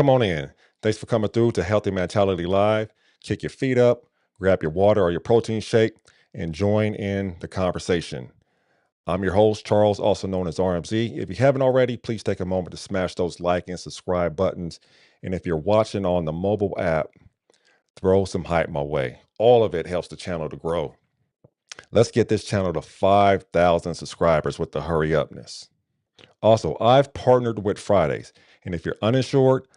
Come on in. Thanks for coming through to Healthy Mentality Live. Kick your feet up, grab your water or your protein shake, and join in the conversation. I'm your host, Charles, also known as RMZ. If you haven't already, please take a moment to smash those like and subscribe buttons. And if you're watching on the mobile app, throw some hype my way. All of it helps the channel to grow. Let's get this channel to 5,000 subscribers with the hurry upness. Also, I've partnered with Fridays. And if you're uninsured,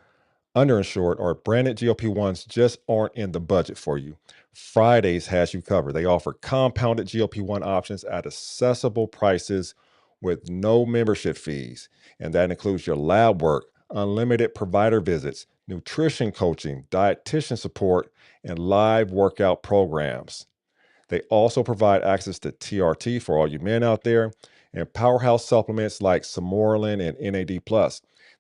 underinsured, or branded GLP-1s just aren't in the budget for you, Fridays has you covered. They offer compounded GLP-1 options at accessible prices with no membership fees. And that includes your lab work, unlimited provider visits, nutrition coaching, dietitian support, and live workout programs. They also provide access to TRT for all you men out there, and powerhouse supplements like Samoralin and NAD+.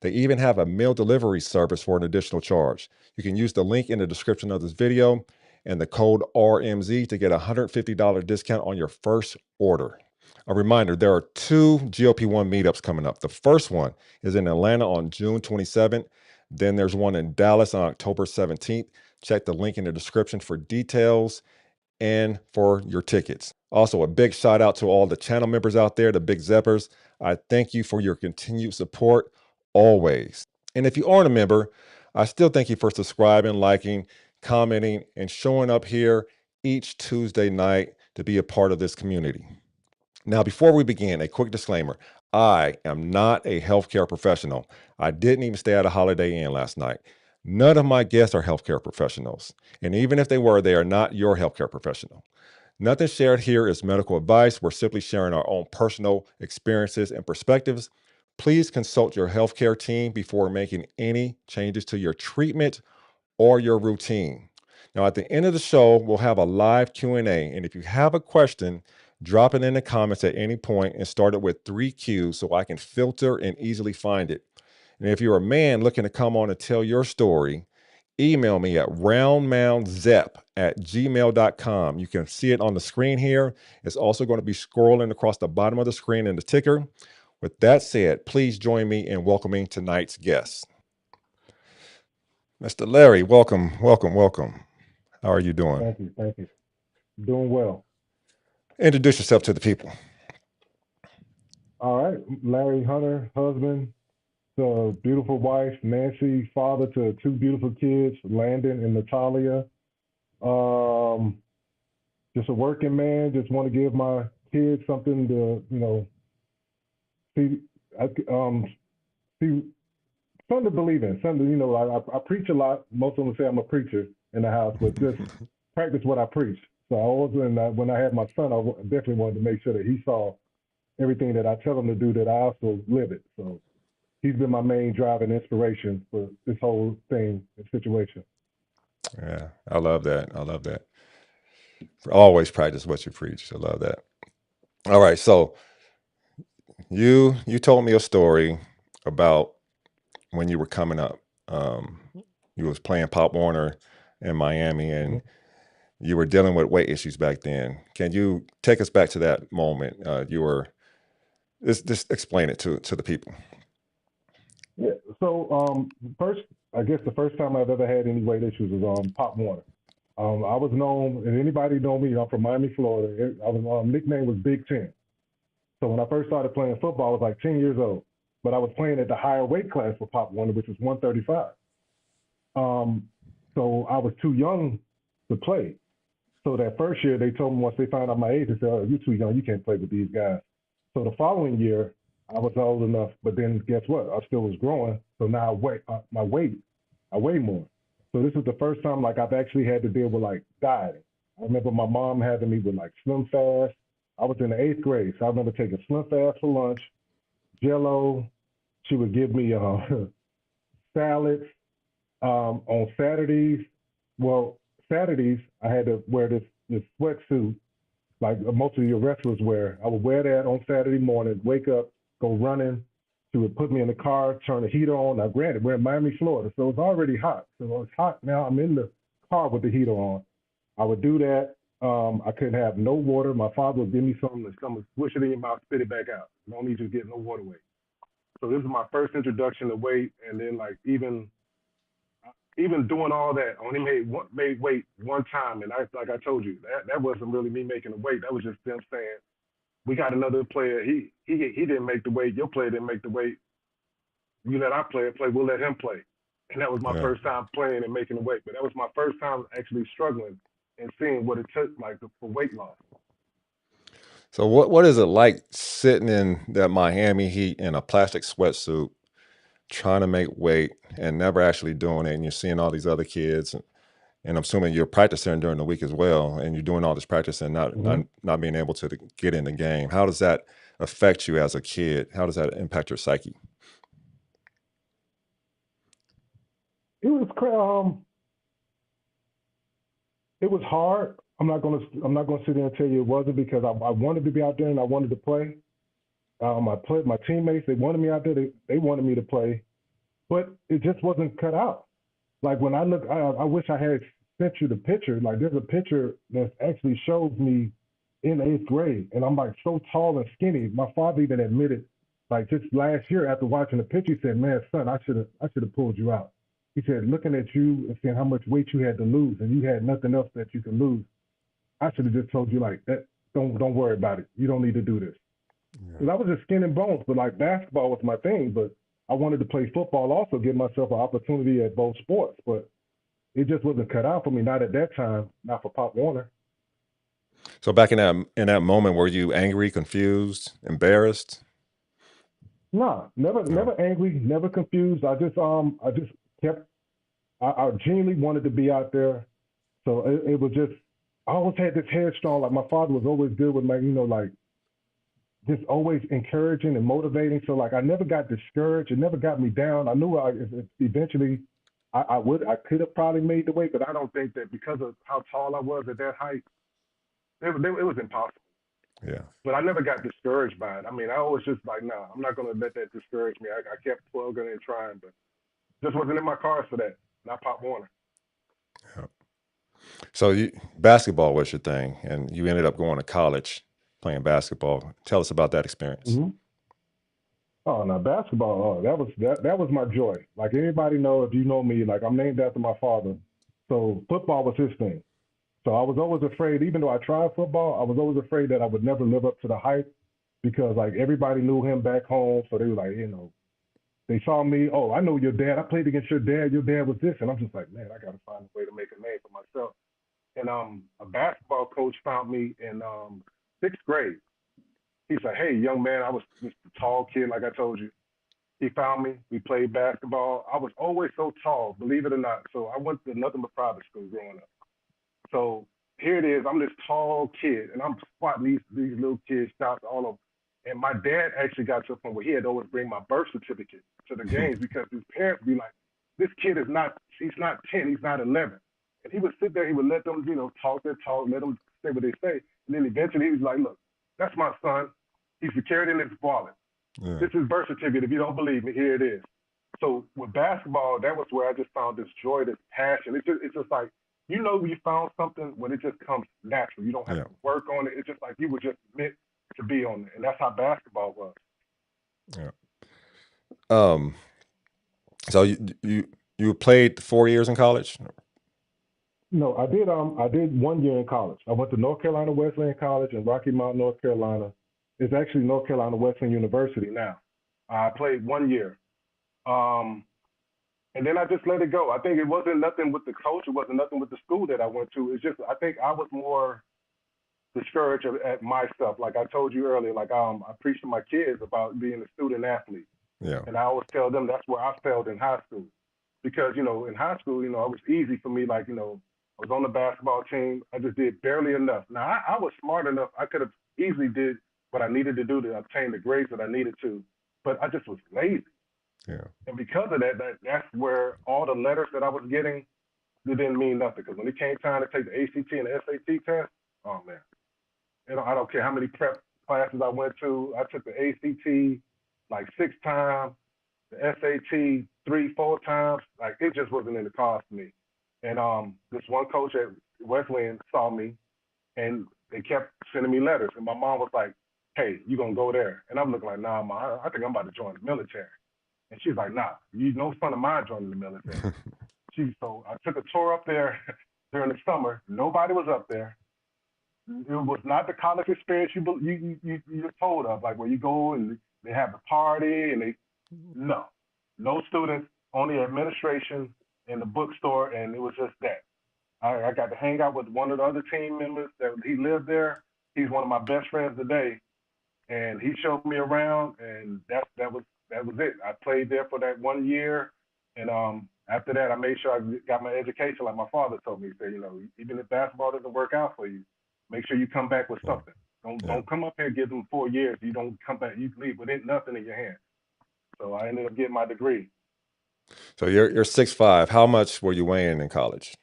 They even have a meal delivery service for an additional charge. You can use the link in the description of this video and the code RMZ to get a $150 discount on your first order. A reminder, there are 2 GLP-1 meetups coming up. The first one is in Atlanta on June 27th. Then there's one in Dallas on October 17th. Check the link in the description for details and for your tickets. Also, a big shout out to all the channel members out there, the big Zeppers. I thank you for your continued support always. And if you aren't a member, I still thank you for subscribing, liking, commenting, and showing up here each Tuesday night to be a part of this community. Now, before we begin, a quick disclaimer. I am not a healthcare professional. I didn't even stay at a Holiday Inn last night. None of my guests are healthcare professionals. And even if they were, they are not your healthcare professional. Nothing shared here is medical advice. We're simply sharing our own personal experiences and perspectives. Please consult your healthcare team before making any changes to your treatment or your routine. Now, at the end of the show, we'll have a live Q&A, and if you have a question, drop it in the comments at any point and start it with 3Qs so I can filter and easily find it. And if you're a man looking to come on and tell your story, email me at roundmoundzep@gmail.com. You can see it on the screen here. It's also going to be scrolling across the bottom of the screen in the ticker. With that said, please join me in welcoming tonight's guest. Mr. Larry, welcome. How are you doing? Thank you. Doing well. Introduce yourself to the people. All right, Larry Hunter, husband to beautiful wife, Nancy, father to two beautiful kids, Landon and Natalia. Um, just a working man, just want to give my kids something to, see, see, something to believe in. Something, I preach a lot. Most of them say I'm a preacher in the house, but just practice what I preach. So I always, when I had my son, I definitely wanted to make sure that he saw everything that I tell him to do, that I also live it. So he's been my main driving inspiration for this whole thing and situation. Yeah, I love that. Always practice what you preach. I love that. All right, so you told me a story about when you were coming up. Um, you was playing Pop Warner in Miami, and Mm-hmm. you were dealing with weight issues back then. Can you take us back to that moment? You were just explain it to the people. Yeah. So first, I guess the first time I've ever had any weight issues was Pop Warner. I was known, and anybody know me, I'm from Miami, Florida. I was nickname was Big Ten. So when I first started playing football, I was like 10 years old, but I was playing at the higher weight class for Pop Warner, which was 135. Um, so I was too young to play. So that first year, they told me once they found out my age, they said, "Oh, you're too young. You can't play with these guys." So the following year, I was old enough, but then guess what? I still was growing. So now I weigh more. So this is the first time like I've actually had to deal with like dieting. I remember my mom having me with like Slim Fast. I was in the 8th grade, so I remember taking Slim Fast for lunch, Jello. She would give me salads on Saturdays. Well, Saturdays I had to wear this sweatsuit like most of your wrestlers wear. I would wear that on Saturday morning, wake up, go running. She would put me in the car, turn the heater on. Now, granted, we're in Miami, Florida, so it's already hot. So it's hot now. I'm in the car with the heater on. I would do that. I couldn't have no water. My father would give me something and come and swish it in your mouth, spit it back out. No need to get no water weight. So this is my first introduction to weight, and then like even doing all that, I only made weight one time, and I like I told you that wasn't really me making the weight. That was just them saying we got another player. He didn't make the weight. Your player didn't make the weight. You let our player play. We'll let him play. And that was my Yeah. first time playing and making the weight. But that was my first time actually struggling and seeing what it took like for weight loss. So what is it like sitting in that Miami heat in a plastic sweatsuit, trying to make weight and never actually doing it? And you're seeing all these other kids, and I'm assuming you're practicing during the week as well, and you're doing all this practice and Mm-hmm. not being able to get in the game. How does that affect you as a kid? How does that impact your psyche? It was it was hard. I'm not gonna sit there and tell you it wasn't because I wanted to be out there and I wanted to play. I played my teammates. They wanted me out there. They wanted me to play, but it just wasn't cut out. Like when I look, I wish I had sent you the picture. Like there's a picture that actually shows me in 8th grade, and I'm like so tall and skinny. My father even admitted, like just last year after watching the picture, he said, "Man, son, I should have pulled you out." He said, looking at you and seeing how much weight you had to lose, and you had nothing else that you could lose. I should have just told you like that. Don't worry about it. You don't need to do this. Yeah. Because I was just skin and bones, but like basketball was my thing. But I wanted to play football also, give myself an opportunity at both sports. But it just wasn't cut out for me. Not at that time. Not for Pop Warner. So back in that moment, were you angry, confused, embarrassed? Nah, never, No. never angry, never confused. I just kept. I genuinely wanted to be out there. So it was just. I always had this headstrong. Like my father was always good with my, like just always encouraging and motivating. So like I never got discouraged. It never got me down. I knew eventually I could have probably made the weight, but I don't think that because of how tall I was at that height, it was impossible. Yeah. But I never got discouraged by it. I mean, I was just like, no, I'm not going to let that discourage me. I kept plugging and trying, but just wasn't in my cards for that. Not Pop Warner. Yeah. So basketball was your thing, and you ended up going to college playing basketball. Tell us about that experience. Mm-hmm. Oh, now basketball. Oh, that was my joy. Like anybody know, if you know me, like I'm named after my father. So football was his thing. So I was always afraid, even though I tried football, I was always afraid that I would never live up to the hype because like everybody knew him back home. So they were like, they saw me. Oh, I know your dad. I played against your dad. Your dad was this, and I'm just like, man, I got to find a way to make a name for myself. And a basketball coach found me in sixth grade. He's like, hey, young man, I was just a tall kid, like I told you. He found me. We played basketball. I was always so tall, believe it or not. So I went to nothing but private school growing up. So here it is. I'm this tall kid, and I'm spotting these little kids shots all over. And my dad actually got to a point where he had to always bring my birth certificate to the games because his parents would be like, "This kid is not. He's not 10. He's not 11." And he would sit there. He would let them, talk their talk, let them say what they say. And then eventually he was like, "Look, that's my son. He's carried in his wallet. Yeah. This is birth certificate. If you don't believe me, here it is." So with basketball, that was where I just found this joy, this passion. It's just like you found something when it just comes natural. You don't have Yeah. to work on it. It's just like you were just meant to be on it, and that's how basketball was. Yeah. Um. So you played 4 years in college. No, I did 1 year in college. I went to North Carolina Wesleyan College in Rocky Mount, North Carolina. It's actually North Carolina Wesleyan University now. I played 1 year. Um, and then I just let it go. I think it wasn't nothing with the coach. It wasn't nothing with the school that I went to. It's just I think I was more discouraged at myself. Like I told you earlier, like I preach to my kids about being a student athlete, Yeah. and I always tell them that's where I failed in high school, because in high school, it was easy for me. Like I was on the basketball team. I just did barely enough. Now I was smart enough. I could have easily did what I needed to do to obtain the grades that I needed to, but I just was lazy. Yeah. And because of that's where all the letters that I was getting, it didn't mean nothing. Because when it came time to take the ACT and the SAT test, oh man, I don't care how many prep classes I went to. I took the ACT like 6 times, the SAT 3, 4 times. Like it just wasn't in the cards for me. And this one coach at Wesleyan saw me, and they kept sending me letters. And my mom was like, "Hey, you gonna go there?" And I'm looking like, "Nah, ma, I think I'm about to join the military." And she's like, "Nah, you no son of mine joining the military." So I took a tour up there during the summer. Nobody was up there. It was not the college experience you're told of, like where you go and they have a party and they no, no students, only administration in the bookstore, and it was just that. I got to hang out with one of the other team members that he lived there. He's one of my best friends today, and he showed me around, and that was it. I played there for that 1 year, and after that, I made sure I got my education, like my father told me. He said, even if basketball doesn't work out for you, make sure you come back with Yeah. something. Don't Yeah. don't come up here and give them 4 years. You don't come back. You leave with nothing in your hand. So I ended up getting my degree. So you're 6'5". How much were you weighing in college?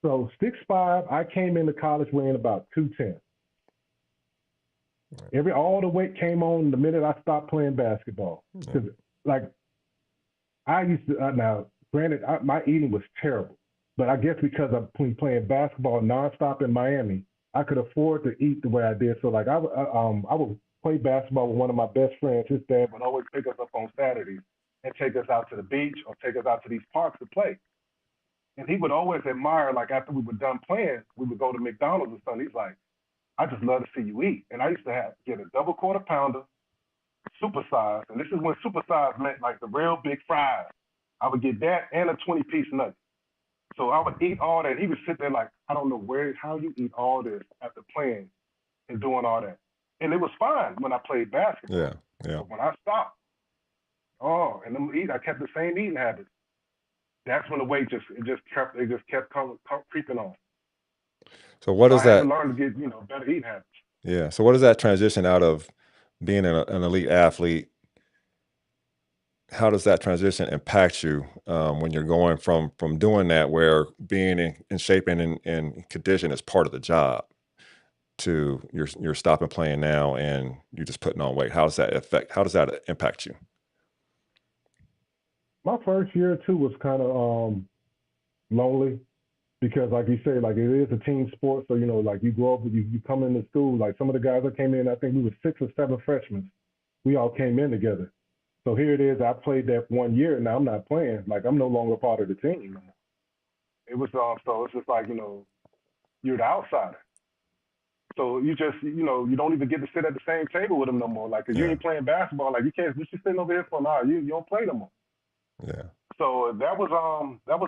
So 6'5", I came into college weighing about 210. All the weight came on the minute I stopped playing basketball. Yeah. Because like I used to now, granted, my eating was terrible, but I guess because of playing basketball nonstop in Miami, I could afford to eat the way I did. So like I would play basketball with one of my best friends. His dad would always pick us up on Saturdays and take us out to the beach or take us out to these parks to play. And he would always admire, like after we were done playing, we would go to McDonald's or something. He's like, I just love to see you eat. And I used to get a double quarter pounder, super size, and this is when super size meant like the real big fries. I would get that and a 20-piece nugget. So I would eat all that. He would sit there like, I don't know how you eat all this after playing and doing all that. And it was fine when I played Yeah. basketball. Yeah. But when I stopped, and I kept the same eating habits. That's when the weight just kept creeping on. So what So is I had to that? learn to get better eating habits. Yeah. So what is that transition out of being an elite athlete? How does that transition impact you when you're going from doing that, where being in shape and in condition is part of the job, to you're stopping playing now and you're just putting on weight? How does that affect? How does that impact you? My first year or two was kind of lonely because, like you say, like it is a team sport. So like you grow up, you come into school. Like some of the guys that came in, I think we were 6 or 7 freshmen. We all came in together. So here it is. I played that one year. Now I'm not playing. Like I'm no longer part of the team. It was so it's just like you're the outsider. So you don't even get to sit at the same table with them no more. Like, 'cause you Yeah. ain't playing basketball. Like you can't. You sitting over here for an hour. You don't play no more. Yeah. So that was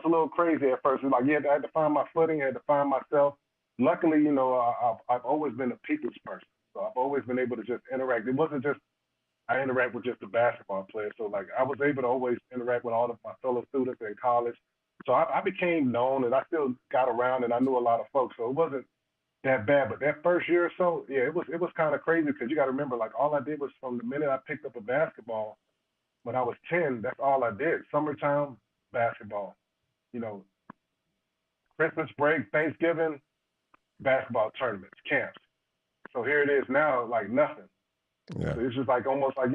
a little crazy at first. It was like, yeah, I had to find my footing, I had to find myself. Luckily, I've always been a people's person, so I've always been able to just interact. It wasn't just I interact with just the basketball players. So like I was able to always interact with all of my fellow students in college. So I became known, and I still got around, and I knew a lot of folks. So it wasn't that bad. But that first year or so, yeah, it was kind of crazy because you got to remember, like all I did was from the minute I picked up a basketball when I was 10, that's all I did. Summertime, basketball. You know, Christmas break, Thanksgiving, basketball tournaments, camps. So here it is now, like nothing. Yeah. So it's just like almost like,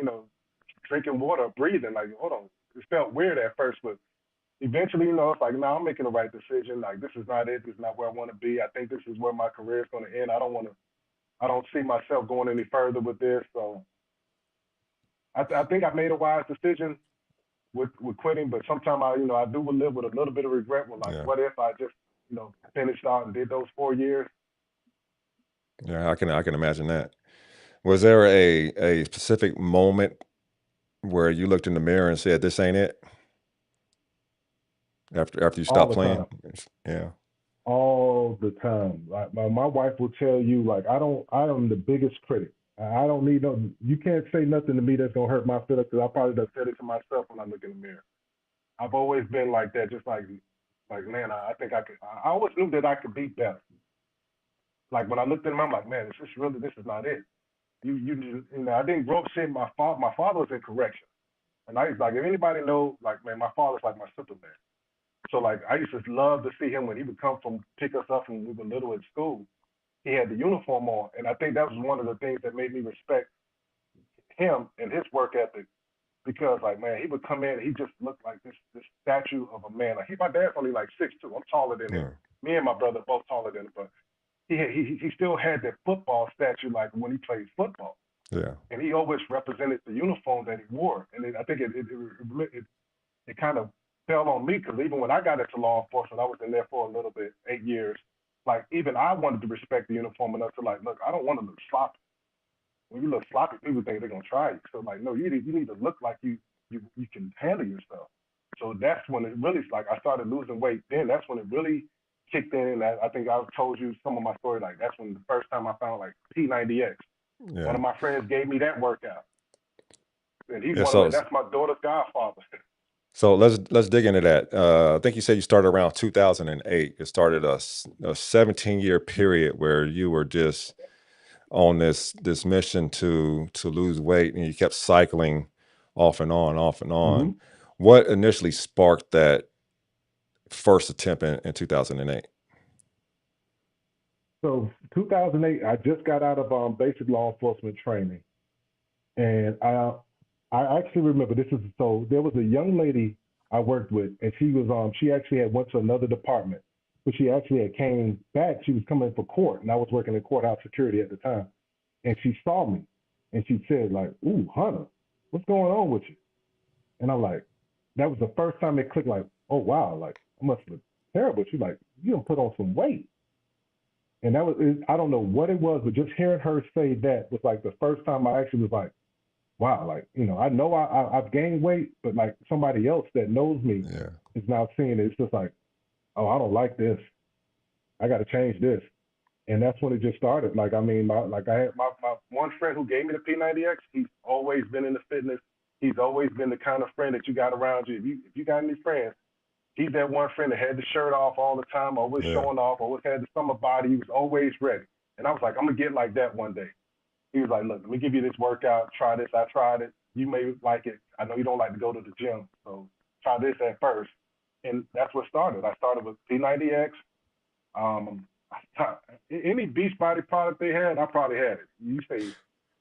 drinking water, breathing. Like, hold on. It felt weird at first, but eventually, it's like, no, I'm making the right decision. Like, this is not it. This is not where I want to be. I think this is where my career is going to end. I don't see myself going any further with this. So I think I made a wise decision with quitting, but sometimes I do live with a little bit of regret. With like, Yeah. what if I just finished out and did those 4 years? Yeah. I can imagine that. Was there a specific moment where you looked in the mirror and said, "This ain't it"? After you All stopped the playing? time, Yeah. all the time. Like my wife will tell you, like I am the biggest critic. I don't need no. You can't say nothing to me that's gonna hurt my feelings because I probably done said it to myself when I look in the mirror. I've always been like that, just like man, I think I could. I always knew that I could be better. Like when I looked in them, I'm like, man, this is not it. I didn't grow up seeing my father. My father was in correction, and I used like if anybody know, like man, my father's like my Superman. So like I used to love to see him when he would come from pick us up when we were little at school. He had the uniform on, and I think that was one of the things that made me respect him and his work ethic because like man, he would come in, and he just looked like this statue of a man. Like my dad's only like 6'2". I'm taller than him. Yeah. Me and my brother both taller than him, but he still had that football statue like when he played football. Yeah. And he always represented the uniform that he wore. And I think it kind of fell on me because even when I got into law enforcement, I was in there for a little bit, 8 years. Like even I wanted to respect the uniform enough to like, look, I don't want to look sloppy. When you look sloppy, people think they're gonna try you. So like, no, you need to look like you can handle yourself. So that's when it really like I started losing weight. Then that's when it really kicked in. And I think I've told you some of my story. Like that's when the first time I found like P90X. One Yeah. of my friends gave me that workout, and he's Yeah. one of my So that's my daughter's godfather. so let's dig into that. I think you said you started around 2008. It started a 17-year period where you were just on this mission to lose weight, and you kept cycling off and on, off and on. Mm-hmm. What initially sparked that first attempt in 2008? So 2008, I just got out of basic law enforcement training, and I actually remember this is so there was a young lady I worked with, and she actually had went to another department, but she actually had came back. She was coming for court, and I was working in courthouse security at the time, and she saw me, and she said like, "Ooh, Hunter, what's going on with you?" And I'm like, that was the first time it clicked. Like, oh wow, like I must look terrible. She's like, you don't put on some weight. And that was, I don't know what it was, but just hearing her say that was like the first time I actually was like, wow, like, I know I've gained weight, but like somebody else that knows me Yeah. is now seeing it. It's just like, oh, I don't like this. I got to change this. And that's when it just started. Like, I mean, I had my one friend who gave me the P90X. He's always been in the fitness. He's always been the kind of friend that you got around you. If you got any friends, he's that one friend that had the shirt off all the time, always Yeah. showing off, always had the summer body. He was always ready. And I was like, I'm gonna get like that one day. He was like, look, let me give you this workout. Try this. I tried it. You may like it. I know you don't like to go to the gym, so try this at first. And that's what started. I started with P90X. Um, any Beachbody product they had, I probably had it. You say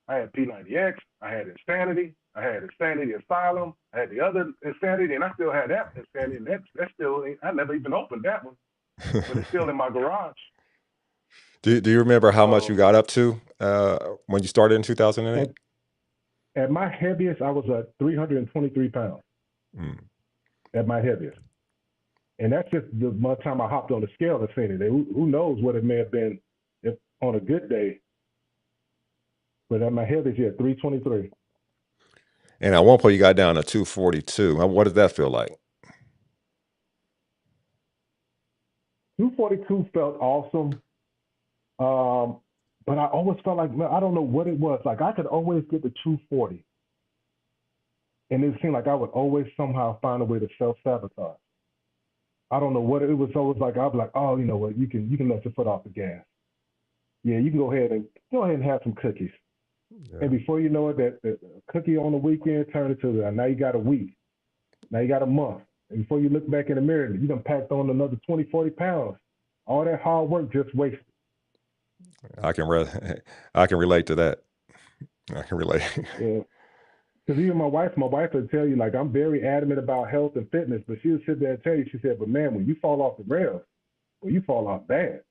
I had P90X, I had Insanity, I had Insanity Asylum, I had the other Insanity, and I still had that Insanity. And that's still, I never even opened that one, but it's still in my garage. Do you remember how much you So got up to when you started in 2008? at, at my heaviest, I was at 323 pounds Mm. at my heaviest. And that's just the one time I hopped on the scale and seen it. Who knows what it may have been if on a good day, but at my heaviest, yeah, 323. And at one point, you got down to 242. What did that feel like? 242 felt awesome. Um, but I always felt like, man, I don't know what it was. Like I could always get to 240. And it seemed like I would always somehow find a way to self sabotage. I don't know what it was. Always like I'd be like, oh, you know what? You can let your foot off the gas. Yeah, you can go ahead and have some cookies. And Yeah. before you know it, that cookie on the weekend turned into now you got a week. Now you got a month. And before you look back in the mirror, you done packed on another 20, 40 pounds. All that hard work just wasted. I can I can relate to that. I can relate. Yeah. Because even my wife would tell you, like, I'm very adamant about health and fitness, but she would sit there and tell you, she said, but man, when you fall off the rails, well, you fall off bad.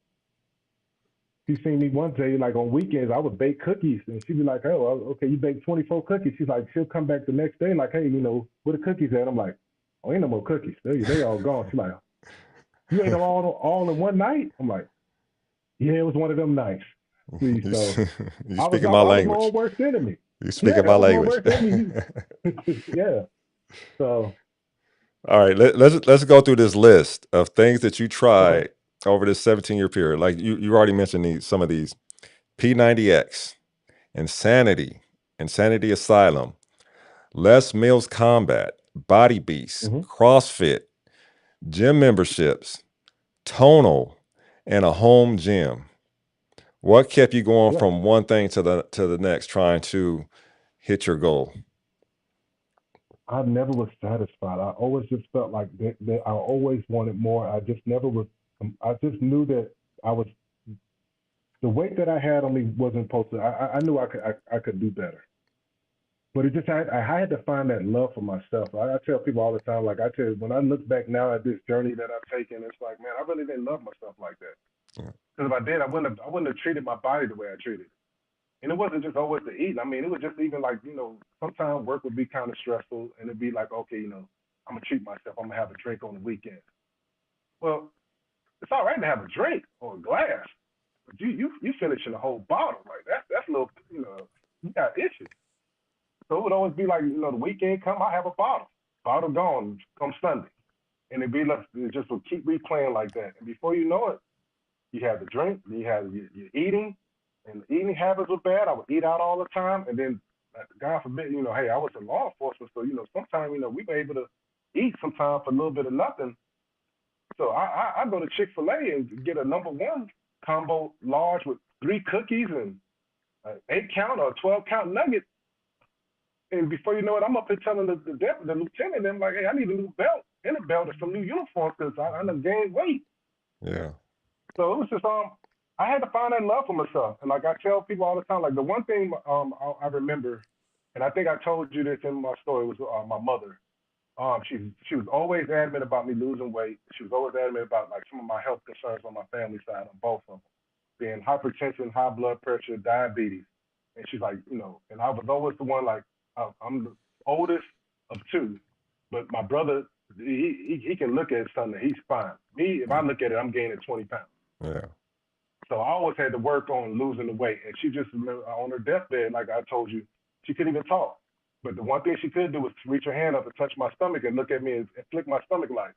She seen me one day, like on weekends, I would bake cookies, and she'd be like, oh, okay, you baked 24 cookies. She's like, she'll come back the next day, like, hey, where the cookies at? I'm like, oh, ain't no more cookies. They all gone. She's like, you ate them all in one night? I'm like, yeah, it was one of them nights. See, you, so you I was speaking I, my I was my own language. worst enemy. You Yeah, speaking I my was my language. worst enemy. Yeah. So All right, let's go through this list of things that you okay. tried over this 17-year period. Like you already mentioned some of these: P90X, Insanity, Insanity Asylum, Les Mills Combat, Body Beast, Mm-hmm. CrossFit, gym memberships, Tonal, and a home gym. What kept you going Yeah. from one thing to the next, trying to hit your goal? I never was satisfied. I always just felt like that I always wanted more. I just never was. I just knew that I was the weight that I had on me wasn't supposed to. I knew I could do better. But it just I had to find that love for myself. I tell people all the time, like I tell you, when I look back now at this journey that I've taken, it's like, man, I really didn't love myself like that. Yeah. Because if I did, I wouldn't have treated my body the way I treated it. And it wasn't just always the eating. I mean, it was just even like, sometimes work would be kind of stressful and it'd be like, okay, I'm gonna treat myself. I'm gonna have a drink on the weekend. Well, it's all right to have a drink or a glass, but you finishing a whole bottle. Like that's a little, you got issues. So it would always be like, the weekend come, I have a bottle. Bottle gone come Sunday. And it'd be like it just would keep replaying like that. And before you know it, you have the drink, you have your eating, and the eating habits were bad. I would eat out all the time, and then God forbid, hey, I was in law enforcement, so sometimes we were able to eat sometimes for a little bit of nothing. So I go to Chick-fil-A and get a number one combo large with 3 cookies and an 8 count or a 12 count nugget. And before you know it, I'm up there telling the lieutenant, I'm like, hey, I need a new belt and a belt and some new uniforms because I done gained weight. Yeah. So it was just I had to find that love for myself, and like I tell people all the time, like the one thing I remember, and I think I told you this in my story was my mother. She was always adamant about me losing weight. She was always adamant about like some of my health concerns on my family side, on both of them, being hypertension, high blood pressure, diabetes, and she's like, and I was always the one like I'm the oldest of two, but my brother he can look at something, he's fine. Me, if I look at it, I'm gaining 20 pounds. Yeah. So I always had to work on losing the weight. And she just on her deathbed, like I told you, she couldn't even talk. But the one thing she could do was reach her hand up and touch my stomach and look at me and flick my stomach like,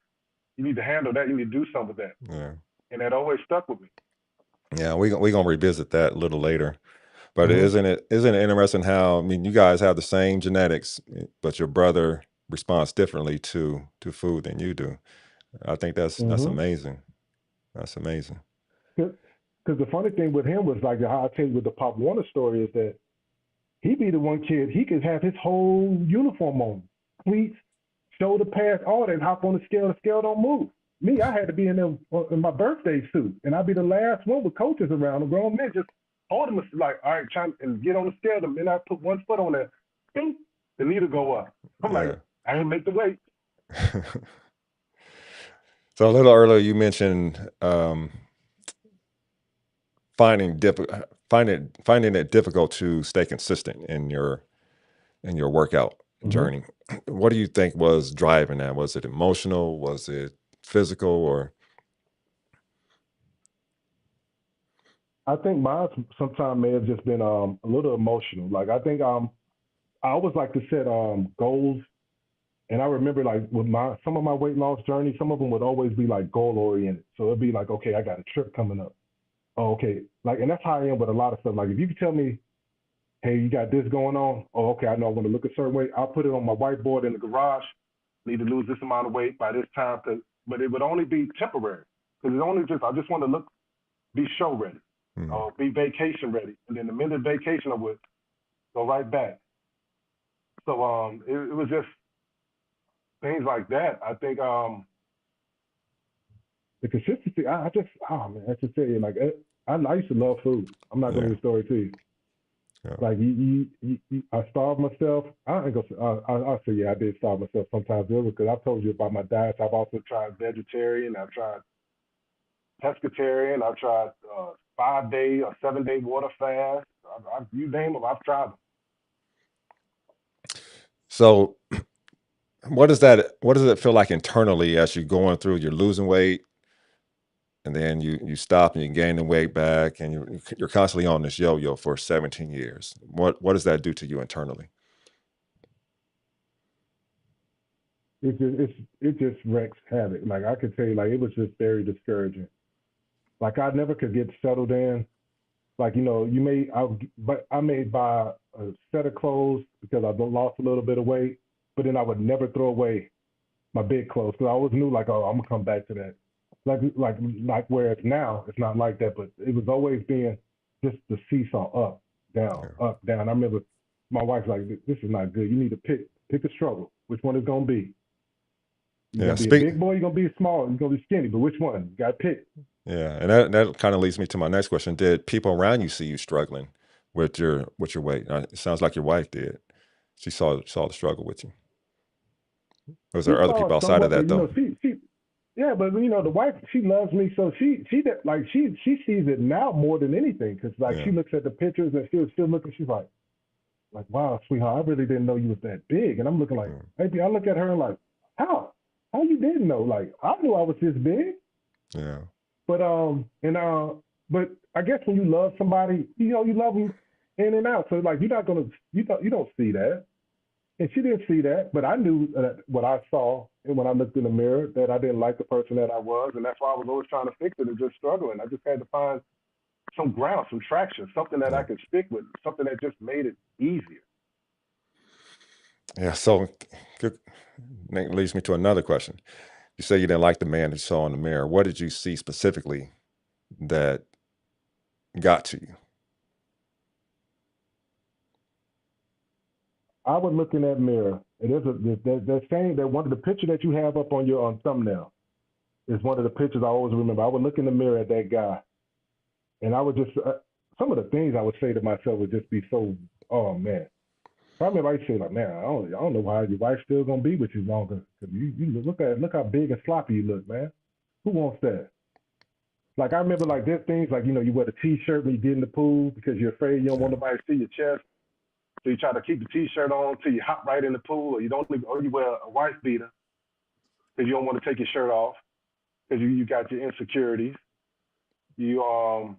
You need to handle that. You need to do something with that. Yeah. And that always stuck with me. Yeah, we gonna revisit that a little later. But Mm-hmm. isn't it interesting how, I mean, you guys have the same genetics, but your brother responds differently to food than you do. I think that's Mm-hmm. amazing. That's amazing. Because the funny thing with him was like how I tell you with the Pop Warner story is that he be the one kid, he could have his whole uniform on, cleats, shoulder pads, all that, and hop on the scale don't move. Me, I had to be in them in my birthday suit, and I'd be the last one with coaches around, the grown men just holding us like, all right, trying and get on the scale, and then I put one foot on there, bing, the needle go up. I'm like, Yeah. I didn't make the weight. So a little earlier you mentioned finding it difficult to stay consistent in your workout Mm-hmm. journey. What do you think was driving that? Was it emotional? Was it physical? Or I think mine sometimes may have just been a little emotional. Like I think I always like to set goals. And I remember like with some of my weight loss journey, some of them would always be like goal oriented. So it'd be like, okay, I got a trip coming up. Oh, okay. Like, and that's how I am with a lot of stuff. Like if you could tell me, hey, you got this going on. Oh, okay, I know I want to look a certain way. I'll put it on my whiteboard in the garage. Need to lose this amount of weight by this time. But it would only be temporary. Because I just want to be show ready mm, or be vacation ready. And then the minute vacation I would go right back. So it was just things like that. I think the consistency, I just, oh man, I just tell you, like, I used to love food. I'm not going yeah, to story to you. yeah. Like, I starved myself. I ain't gonna, I'll say, yeah, I did starve myself sometimes because I told you about my diet. I've also tried vegetarian. I've tried pescatarian. I've tried 5 day or 7 day water fast. You name them, I've tried them. So what does it feel like internally as you're going through, you're losing weight and then you stop and you gain the weight back and you're constantly on this yo-yo for 17 years. What does that do to you internally? It just wrecks havoc. Like I could tell you, like it was just very discouraging. Like I never could get settled in. Like but I may buy a set of clothes because I lost a little bit of weight, but then I would never throw away my big clothes because I always knew like, oh, I'm gonna come back to that. Like where it's now, it's not like that, but it was always being just the seesaw up, down, Yeah. up, down. I remember my wife's like, this is not good. You need to pick a struggle. Which one is gonna be? You're Yeah. gonna be a big boy. You're gonna be small. You're gonna be skinny. But which one? You gotta pick. Yeah, and that kind of leads me to my next question. Did people around you see you struggling with your weight? It sounds like your wife did. She saw the struggle with you. Was She there other saw people it outside of somewhat, but that though? yeah, but the wife, she loves me, so she sees it now more than anything, because like Yeah. she looks at the pictures and she'll still look and she's like wow, sweetheart, I really didn't know you was that big, and I'm looking like Mm, maybe I look at her and like how you didn't know? Like I knew I was this big, yeah. but but I guess when you love somebody, you love them in and out, so like you're not gonna you don't see that. And she didn't see that, but I knew that what I saw and when I looked in the mirror that I didn't like the person that I was, and that's why I was always trying to fix it and just struggling. I just had to find some ground, some traction, something that I Yeah. could stick with, something that just made it easier. Yeah. So good. That leads me to another question. You say you didn't like the man that you saw in the mirror. What did you see specifically that got to you? I would look in that mirror, and that saying that one of the picture that you have up on your thumbnail is one of the pictures I always remember. I would look in the mirror at that guy, and I would just some of the things I would say to myself would just be so, oh man. I remember I used to say like, man, I don't know why your wife's still gonna be with you longer. Cause you look how big and sloppy you look, man. Who wants that? Like I remember like there's things like you wear the t-shirt when you get in the pool because you're afraid you don't want Yeah. nobody to see your chest. So you try to keep the t-shirt on till you hop right in the pool, or you wear a wife beater because you don't want to take your shirt off because you got your insecurities. You I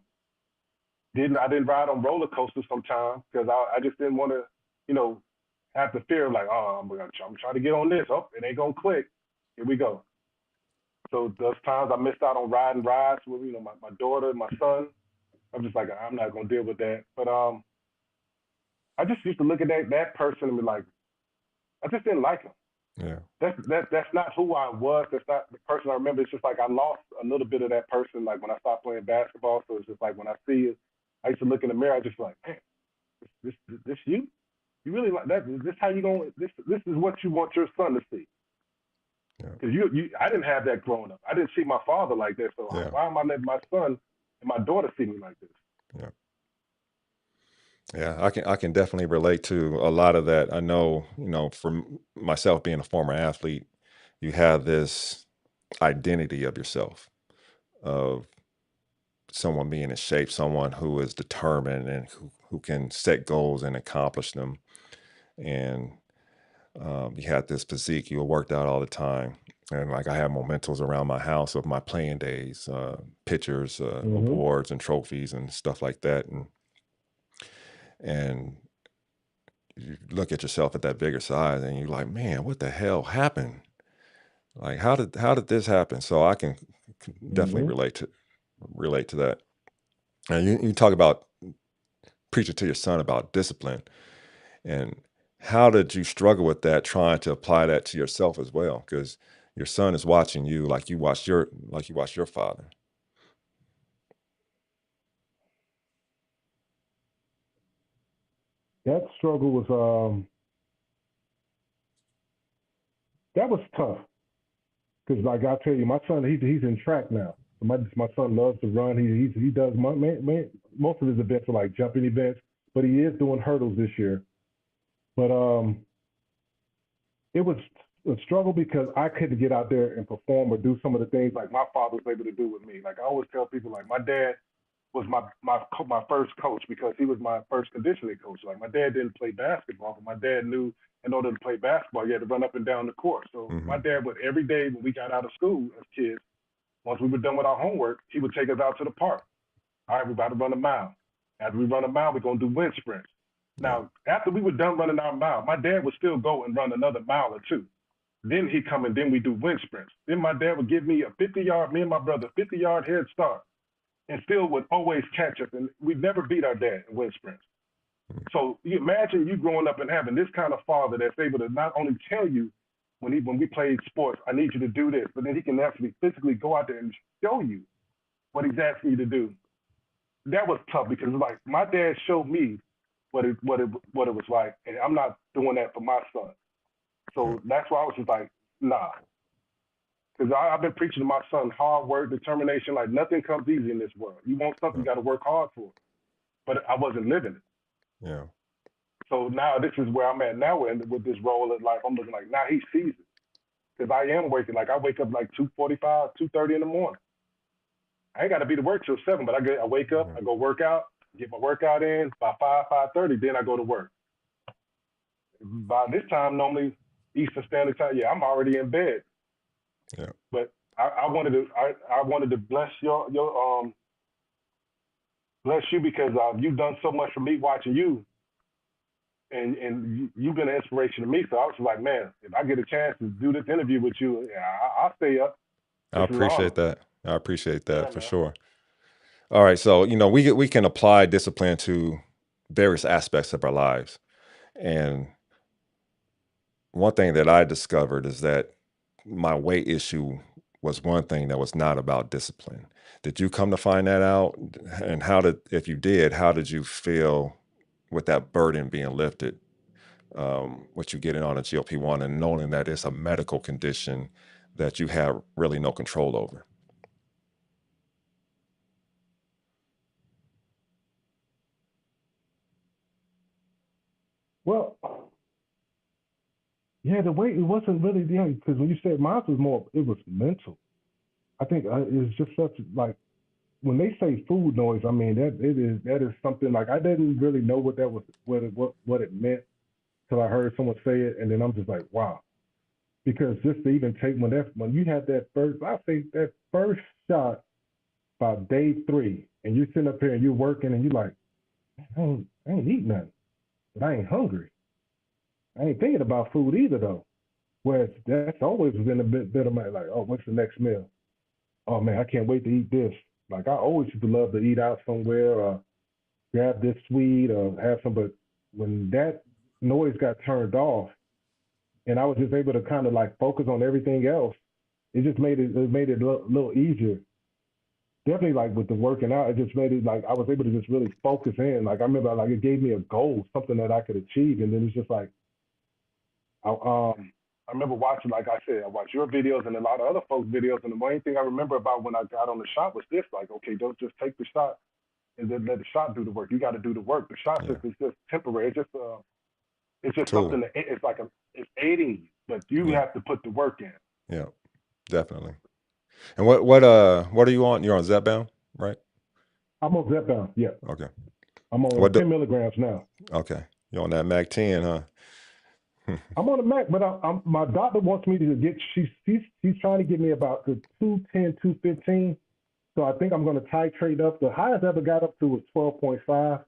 didn't ride on roller coasters sometimes because I just didn't want to you know have the fear of like, oh, I'm trying to get on this. Oh, it ain't gonna click. Here we go. So those times I missed out on riding rides with my daughter and my son. I'm just like, I'm not gonna deal with that. But I just used to look at that person and be like, I just didn't like him. Yeah. That's not who I was. That's not the person I remember. It's just like I lost a little bit of that person. Like when I stopped playing basketball. So it's just like when I see it, I used to look in the mirror. I just like, man, this you? You really like that? Is this how you going? This is what you want your son to see? Yeah. Because I didn't have that growing up. I didn't see my father like that. So Yeah. why am I letting my son and my daughter see me like this? Yeah. Yeah, I can definitely relate to a lot of that. I know, for myself being a former athlete, you have this identity of yourself, of someone being in shape, someone who is determined and who can set goals and accomplish them. And you had this physique, you were worked out all the time. And like I have mementos around my house of my playing days, pictures, Mm-hmm. awards and trophies and stuff like that. And you look at yourself at that bigger size and you're like, man, what the hell happened? Like, how did this happen? So I can definitely Mm-hmm. relate to that. And you talk about preaching to your son about discipline, and how did you struggle with that, trying to apply that to yourself as well? Because your son is watching you like you watched your father. That struggle was that was tough because like I tell you, my son he's in track now. So my son loves to run. He does most of his events are like jumping events, but he is doing hurdles this year. But it was a struggle because I couldn't get out there and perform or do some of the things like my father was able to do with me. Like I always tell people, like my dad was my first coach because he was my first conditioning coach. Like my dad didn't play basketball, but my dad knew in order to play basketball, you had to run up and down the court. So my Hmm. dad would every day when we got out of school as kids, once we were done with our homework, he would take us out to the park. All right, we're about to run a mile. After we run a mile, we're gonna do wind sprints. Yeah. Now, after we were done running our mile, my dad would still go and run another mile or two. Then he'd come and then we do wind sprints. Then my dad would give me a 50-yard, me and my brother, 50-yard head start, and still would always catch us. And we never beat our dad in wind sprints. So you imagine you growing up and having this kind of father that's able to not only tell you when we played sports, I need you to do this, but then he can actually physically go out there and show you what he's asking you to do. That was tough because like my dad showed me what it was like, and I'm not doing that for my son. Yeah. So that's why I was just like, nah, because I've been preaching to my son hard work, determination. Like nothing comes easy in this world. You want something, Yeah. you got to work hard for it. But I wasn't living it. Yeah. So now this is where I'm at now with this role of life. I'm looking like now he sees it because I am working. Like I wake up like 2:45, 2:30 in the morning. I ain't got to be to work till 7, but I wake up, Yeah. I go work out, get my workout in by 5:30. Then I go to work. By this time, normally Eastern Standard Time, yeah, I'm already in bed. Yeah. But I wanted to your bless you because you've done so much for me watching you, and you've been an inspiration to me. So I was like, man, if I get a chance to do this interview with you, yeah, I'll stay up. I This is an honor. appreciate that. I appreciate Yeah, that for man. sure. All right, so we can apply discipline to various aspects of our lives, and one thing that I discovered is that my weight issue was one thing that was not about discipline. Did you come to find that out? And if you did, how did you feel with that burden being lifted? What you getting on a GLP-1 and knowing that it's a medical condition that you have really no control over. Well, yeah, the weight it wasn't really because when you said mine was more, it was mental. I think it's just such like when they say food noise. I mean that is something like I didn't really know what that was what it meant till I heard someone say it, and then I'm just like wow. Because just to even take when you had that first, I think that first shot about day 3, and you're sitting up here and you're working and you're like, I ain't eating nothing, but I ain't hungry. I ain't thinking about food either though. Whereas that's always been a bit of my like, oh, what's the next meal? oh man, I can't wait to eat this. Like I always used to love to eat out somewhere or grab this sweet or have some, but when that noise got turned off and I was just able to kind of like focus on everything else, it made it a little easier. Definitely like with the working out, it just made it like I was able to just really focus in. Like I remember like it gave me a goal, something that I could achieve, and then it's just like I remember watching, like I said, I watched your videos and a lot of other folks' videos, and the main thing I remember about when I got on the shot was this: like, okay, don't just take the shot and then let the shot do the work. You got to do the work. The shot Yeah. system is just temporary. It's just Tool. something that it's aiding you, but you Yeah. have to put the work in. Yeah. Definitely. And what are you on? You're on Zepbound, right? I'm on Zepbound. Yeah, Okay. I'm on What do, 10 milligrams now. okay. You're on that Mac 10, huh? I'm on the Mac, but my doctor wants me to get. She's trying to get me about the 210, 215. So I think I'm going to titrate up. The highest I ever got up to was 12.5.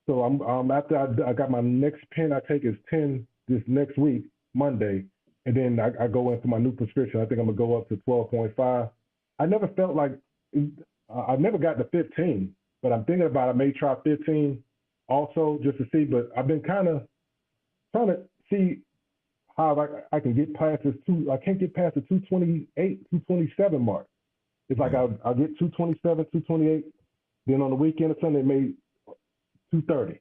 So I'm after I got my next pen I take is 10 this next week, Monday, and then I go into my new prescription. I think I'm gonna go up to 12.5. I never felt like I never got to 15, but I'm thinking about I may try 15 also just to see. But I've been kind of trying to see how I can get past this two. I can't get past the 228, 227 mark. It's like Mm. I'll get 227, 228. Then on the weekend or Sunday, maybe 230.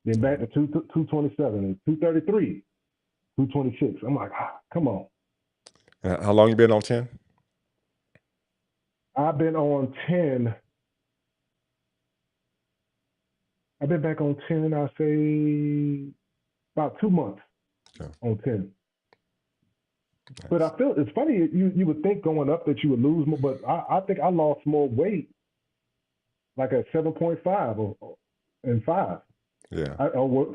Then back to 227 and 233, 226. I'm like, come on. How long you been on 10? I've been on 10. I've been back on 10, I say about 2 months Okay. on 10. But Nice. I feel it's funny, you would think going up that you would lose more, but I think I lost more weight like at 7.5 and 5. Yeah.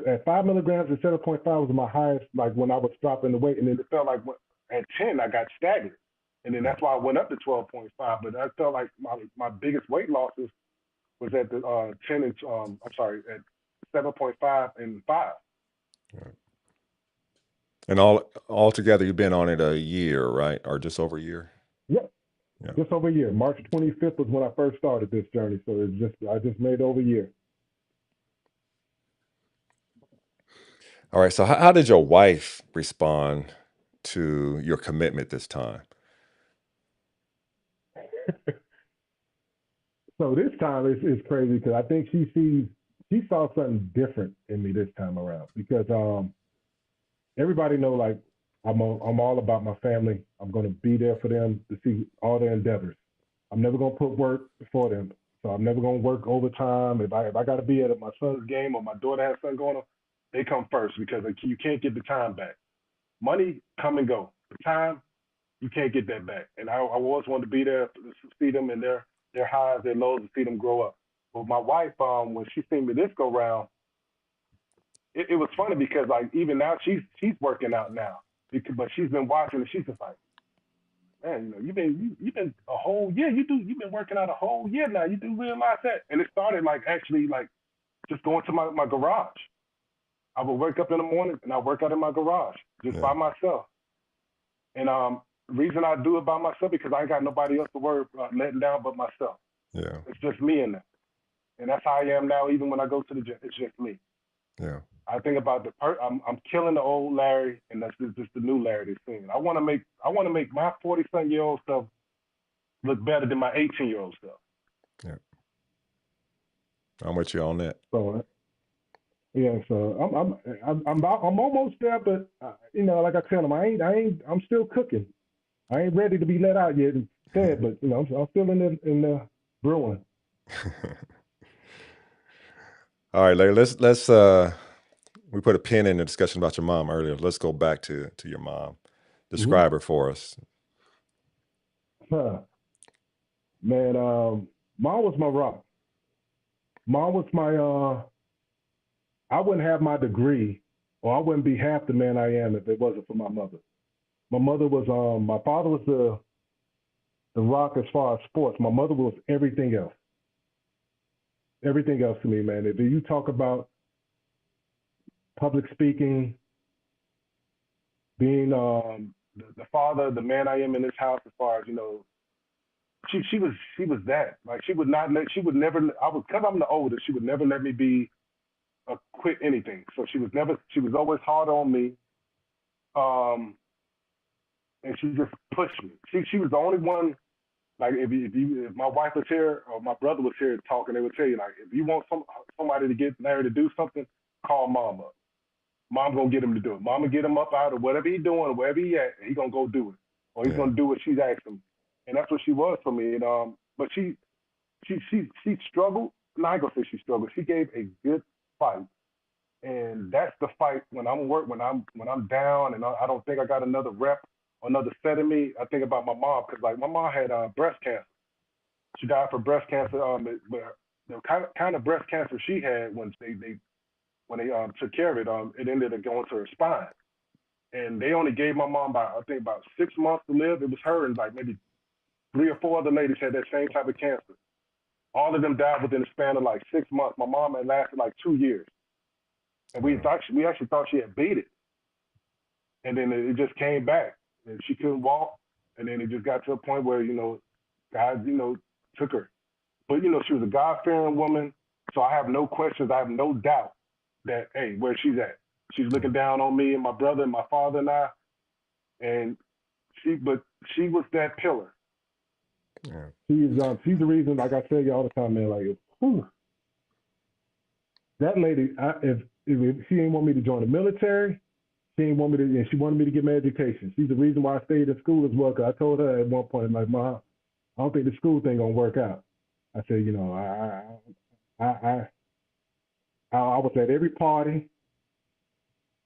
At 5 milligrams at 7.5 was my highest, like when I was dropping the weight. And then it felt like at 10, I got staggered. And then Yeah. that's why I went up to 12.5. But I felt like my biggest weight losses was at the 10 and, I'm sorry, at 7.5 and 5. Yeah. And all together, you've been on it a year, right? Or just over a year? Yep, Yeah. just over a year. March 25th was when I first started this journey. So I just made over a year. All right. So how did your wife respond to your commitment this time? So this time it's crazy because I think she saw something different in me this time around because everybody know like I'm all about my family. I'm gonna be there for them to see all their endeavors. I'm never gonna put work before them. So I'm never gonna work overtime. If I gotta be at my son's game or my daughter has something going on, they come first because like, you can't get the time back. Money come and go. The time you can't get that back. And I always wanted to be there to see them in their highs, their lows, and see them grow up. But my wife, when she seen me this go round, it was funny because like even now she's working out now, but she's been watching and she's just like, man, you've been a whole year. You've been working out a whole year now. You do realize that? And it started like actually like just going to my garage. I would wake up in the morning and I work out in my garage just Yeah. by myself. And the reason I do it by myself because I ain't got nobody else to worry about letting down but myself. Yeah. It's just me in there. And that's how I am now. Even when I go to the gym, it's just me. Yeah. I think about I'm killing the old Larry, and that's just the new Larry they're seeing. I want to make my 40-something-year-old self look better than my 18-year-old self. Yeah. I'm with you on that. So yeah, so I'm almost there, but like I tell them, I'm still cooking. I ain't ready to be let out yet and fed, but I'm still in the brewing. All right, Larry. Let's we put a pin in the discussion about your mom earlier. Let's go back to your mom. Mm-hmm. Describe her for us. Huh. Man, mom was my rock. Mom was my I wouldn't have my degree or I wouldn't be half the man I am if it wasn't for my mother. My father was the rock as far as sports. My mother was everything else. Everything else to me, man. If you talk about public speaking, being the father, the man I am in this house, as far as she was that. Like she would not let she would never I was because I'm the oldest, she would never let me be quit anything. So she was always hard on me. Um and she just pushed me. She was the only one. Like if my wife was here or my brother was here talking, they would tell you like if you want somebody to get Larry to do something, call mom up. Mom gonna get him to do it. Mom will get him up out of whatever he doing or wherever he at, and he gonna go do it, or he's Yeah. gonna do what she's asking him. And that's what she was for me. And but she struggled. No, I ain't gonna say she struggled. She gave a good fight, and that's the fight when I'm down and I don't think I got another rep or another set of me. I think about my mom because like my mom had breast cancer. She died from breast cancer. But the kind of breast cancer she had when they took care of it, it ended up going to her spine. And they only gave my mom about 6 months to live. It was her and like maybe 3 or 4 other ladies had that same type of cancer. All of them died within a span of like 6 months. My mom had lasted like 2 years, and Yeah. we actually thought she had beat it, and then it just came back, and she couldn't walk, and then it just got to a point where God took her. But she was a God fearing woman, so I have no questions. I have no doubt that hey, where she's at. She's looking down on me and my brother and my father and I, and but she was that pillar. Yeah. She's the reason. Like I tell you all the time, man. Like, whew, that lady, if she ain't want me to join the military, she ain't want me to, and she wanted me to get my education. She's the reason why I stayed in school as well. Cause I told her at one point, like, Mom, I don't think the school thing gonna work out. I said, I was at every party,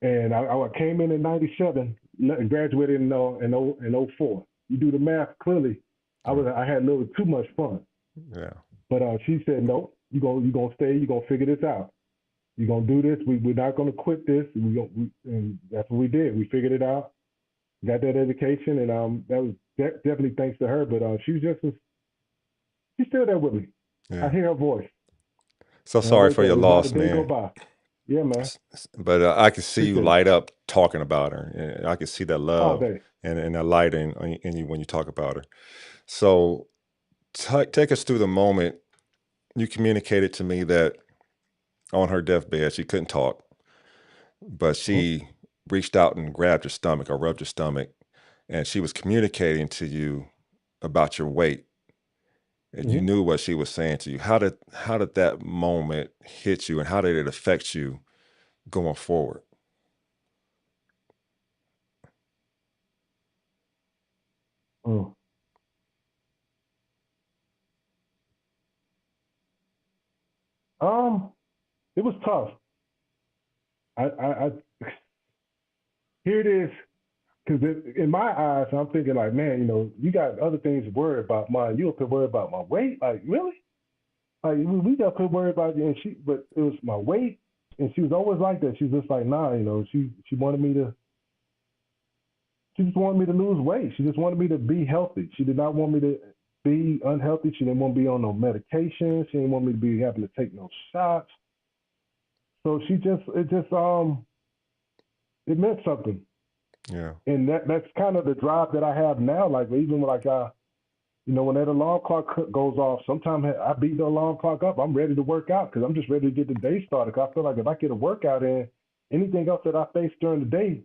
and I came in '97 and graduated in 04. You do the math clearly. I had a little too much fun. Yeah. But she said, no, you gonna stay. You gonna figure this out. You gonna do this. We're not gonna quit this. And that's what we did. We figured it out. Got that education, and that was definitely thanks to her. But she's still there with me. I Yeah. hear her voice, So and I sorry wake for up. your There's not a loss, day go man. by. Yeah, man. But I can see you Appreciate it light up talking about her. And I can see that all love day. and that light in you when you talk about her. So take us through the moment you communicated to me that on her deathbed she couldn't talk, but Mm-hmm. she reached out and grabbed your stomach or rubbed your stomach, and she was communicating to you about your weight, and you Mm-hmm. knew what she was saying to you. How did that moment hit you, and how did it affect you going forward? Mm. Um, it was tough. I here it is because in my eyes, I'm thinking like, man, you got other things to worry about. Mine, you could worry about my weight. Like, really? Like, we got to worry about you. And but it was my weight, and she was always like that. She was just like, nah, she wanted me to. She just wanted me to lose weight. She just wanted me to be healthy. She did not want me to be unhealthy. She didn't want me to be on no medication. She didn't want me to be having to take no shots. So it meant something. Yeah. And that's kind of the drive that I have now. Like even like when that alarm clock goes off, sometimes I beat the alarm clock up. I'm ready to work out because I'm just ready to get the day started. Cause I feel like if I get a workout in, anything else that I face during the day,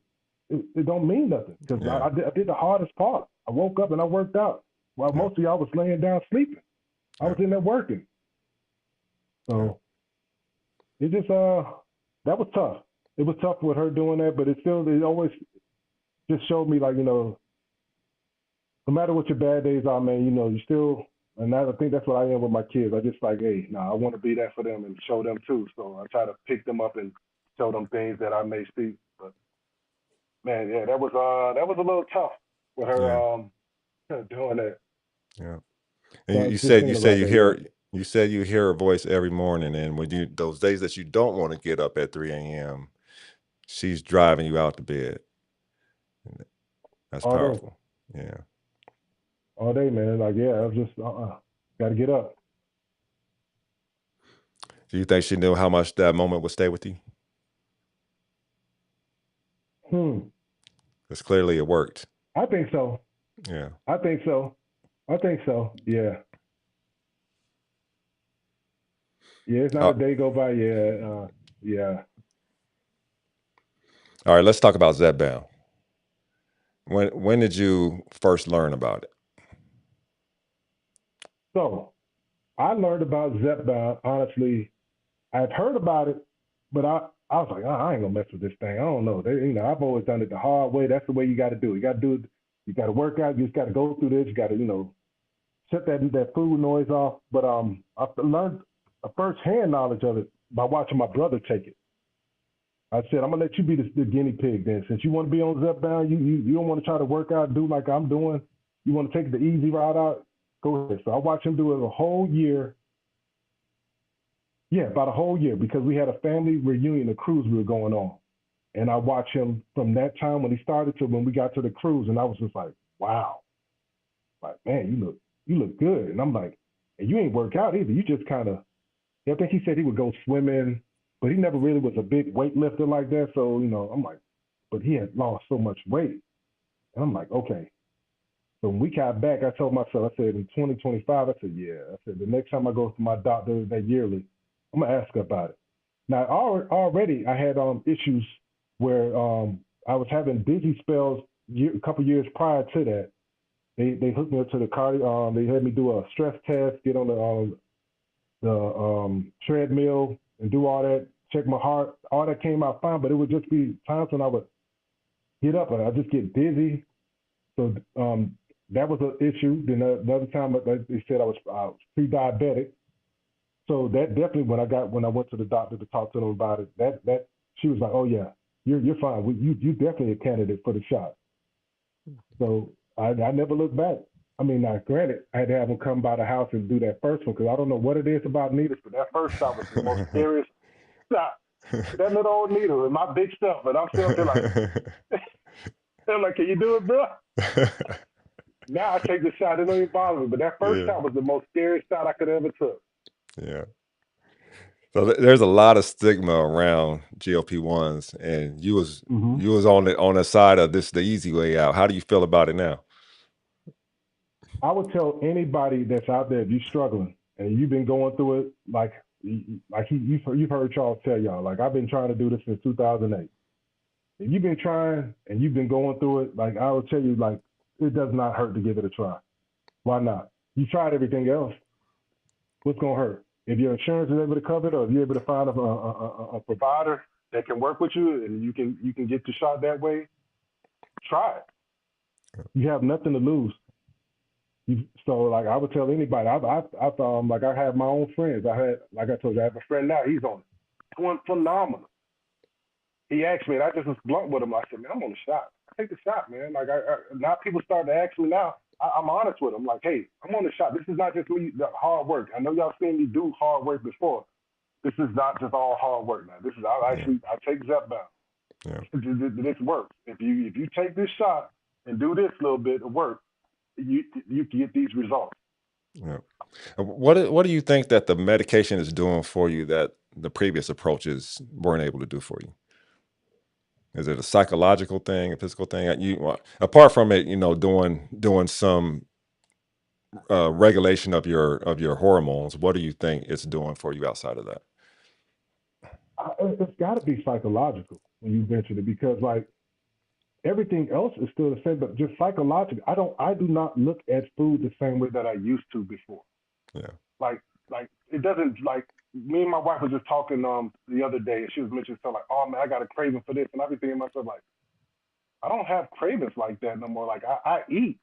it don't mean nothing. Because Yeah. I did the hardest part. I woke up and I worked out. While Yeah. most of y'all was laying down sleeping. I Yeah. was in there working. Yeah. So it just that was tough. It was tough with her doing that, but it always just showed me like no matter what your bad days are, man, you still, and I think that's what I am with my kids. I just like, hey, I want to be that for them and show them too. So I try to pick them up and show them things that I may see. But man, yeah, that was a little tough with her Yeah. doing that. Yeah. And So you, I you was just said you thinking said about you that. Yeah. hear you said you hear her voice every morning, and when you those days that you don't want to get up at 3 a.m., she's driving you out to bed. That's All day, powerful. Yeah. all day, man. Like yeah, I was just got to get up. Do you think she knew how much that moment would stay with you? Hmm. Because clearly it worked. I think so. Yeah. I think so. I think so. Yeah, yeah. It's not Uh, a day go by. Yeah, yeah. all right, let's talk about Zepbound. When did you first learn about it? So I learned about Zepbound. Honestly, I've heard about it, but I was like, oh, I ain't gonna mess with this thing. I don't know. I've always done it the hard way. That's the way you got to do it. You got to do it. You got to work out. You just got to go through this. You got to, shut that food noise off. But I learned a first hand knowledge of it by watching my brother take it. I said, I'm gonna let you be the guinea pig then. Since you want to be on Zepbound, you don't want to try to work out, do like I'm doing. You want to take the easy route out. Go ahead. So I watched him do it a whole year. Yeah, about a whole year because we had a family reunion, a cruise we were going on. And I watched him from that time when he started to when we got to the cruise, and I was just like, wow, like man, you look good. And I'm like, and you ain't work out either. You just kind of. I think he said he would go swimming, but he never really was a big weightlifter like that. So I'm like, but he had lost so much weight, and I'm like, okay. So when we got back, I told myself, I said in 2025, I said, yeah, I said the next time I go to my doctor that yearly, I'm gonna ask her about it. Now already I had issues where I was having dizzy spells a couple years prior to that. They hooked me up to the cardio. They had me do a stress test, get on the treadmill and do all that, check my heart. All that came out fine, but it would just be times when I would get up and I just get dizzy. So that was an issue. Then another time they said I was pre-diabetic. So that definitely when I went to the doctor to talk to them about it, that she was like, oh yeah, you're fine. You definitely a candidate for the shot. So I never looked back. I mean, now granted, I had to have them come by the house and do that first one because I don't know what it is about needles, but that first shot was the most scariest shot. That little old needle and my big stuff, and I'm still up there like, they're like, can you do it, bro? Now I take the shot, it don't even bother me. But that first Yeah, shot was the most scariest shot I could ever took. yeah. So there's a lot of stigma around GLP-1s, and Hmm. you was on the side of this the easy way out. How do you feel about it now? I would tell anybody that's out there if you're struggling and you've been going through it, you've heard Charles tell y'all, like I've been trying to do this since 2008. If you've been trying and you've been going through it, like I will tell you, like it does not hurt to give it a try. Why not? You tried everything else. What's gonna hurt? If your insurance is able to cover it, or if you're able to find a provider that can work with you and you can get the shot that way, try it. You have nothing to lose. So like I would tell anybody, like I have my own friends. I had like I told you, I have a friend now. He's on it, doing phenomenal. He asked me, and I just was blunt with him. I said, man, I'm on the shot. I take the shot, man. Like now people start to ask me now. I'm honest with them. Like, hey, I'm on the shot. This is not just me the hard work. I know y'all seen me do hard work before. This is not just all hard work now. This is Yeah, I take Zepbound. yeah, This works. If you take this shot and do this little bit of work, you get these results. yeah. What do you think that the medication is doing for you that the previous approaches weren't able to do for you? Is it a psychological thing, a physical thing? Apart from it, doing some regulation of your hormones. What do you think it's doing for you outside of that? It's got to be psychological when you venture it because like everything else is still the same, but just psychologically, I do not look at food the same way that I used to before. Yeah, Like it doesn't like me and my wife was just talking the other day and she was mentioning something like, oh man, I got a craving for this, and I be thinking to myself like, I don't have cravings like that no more. Like I eat,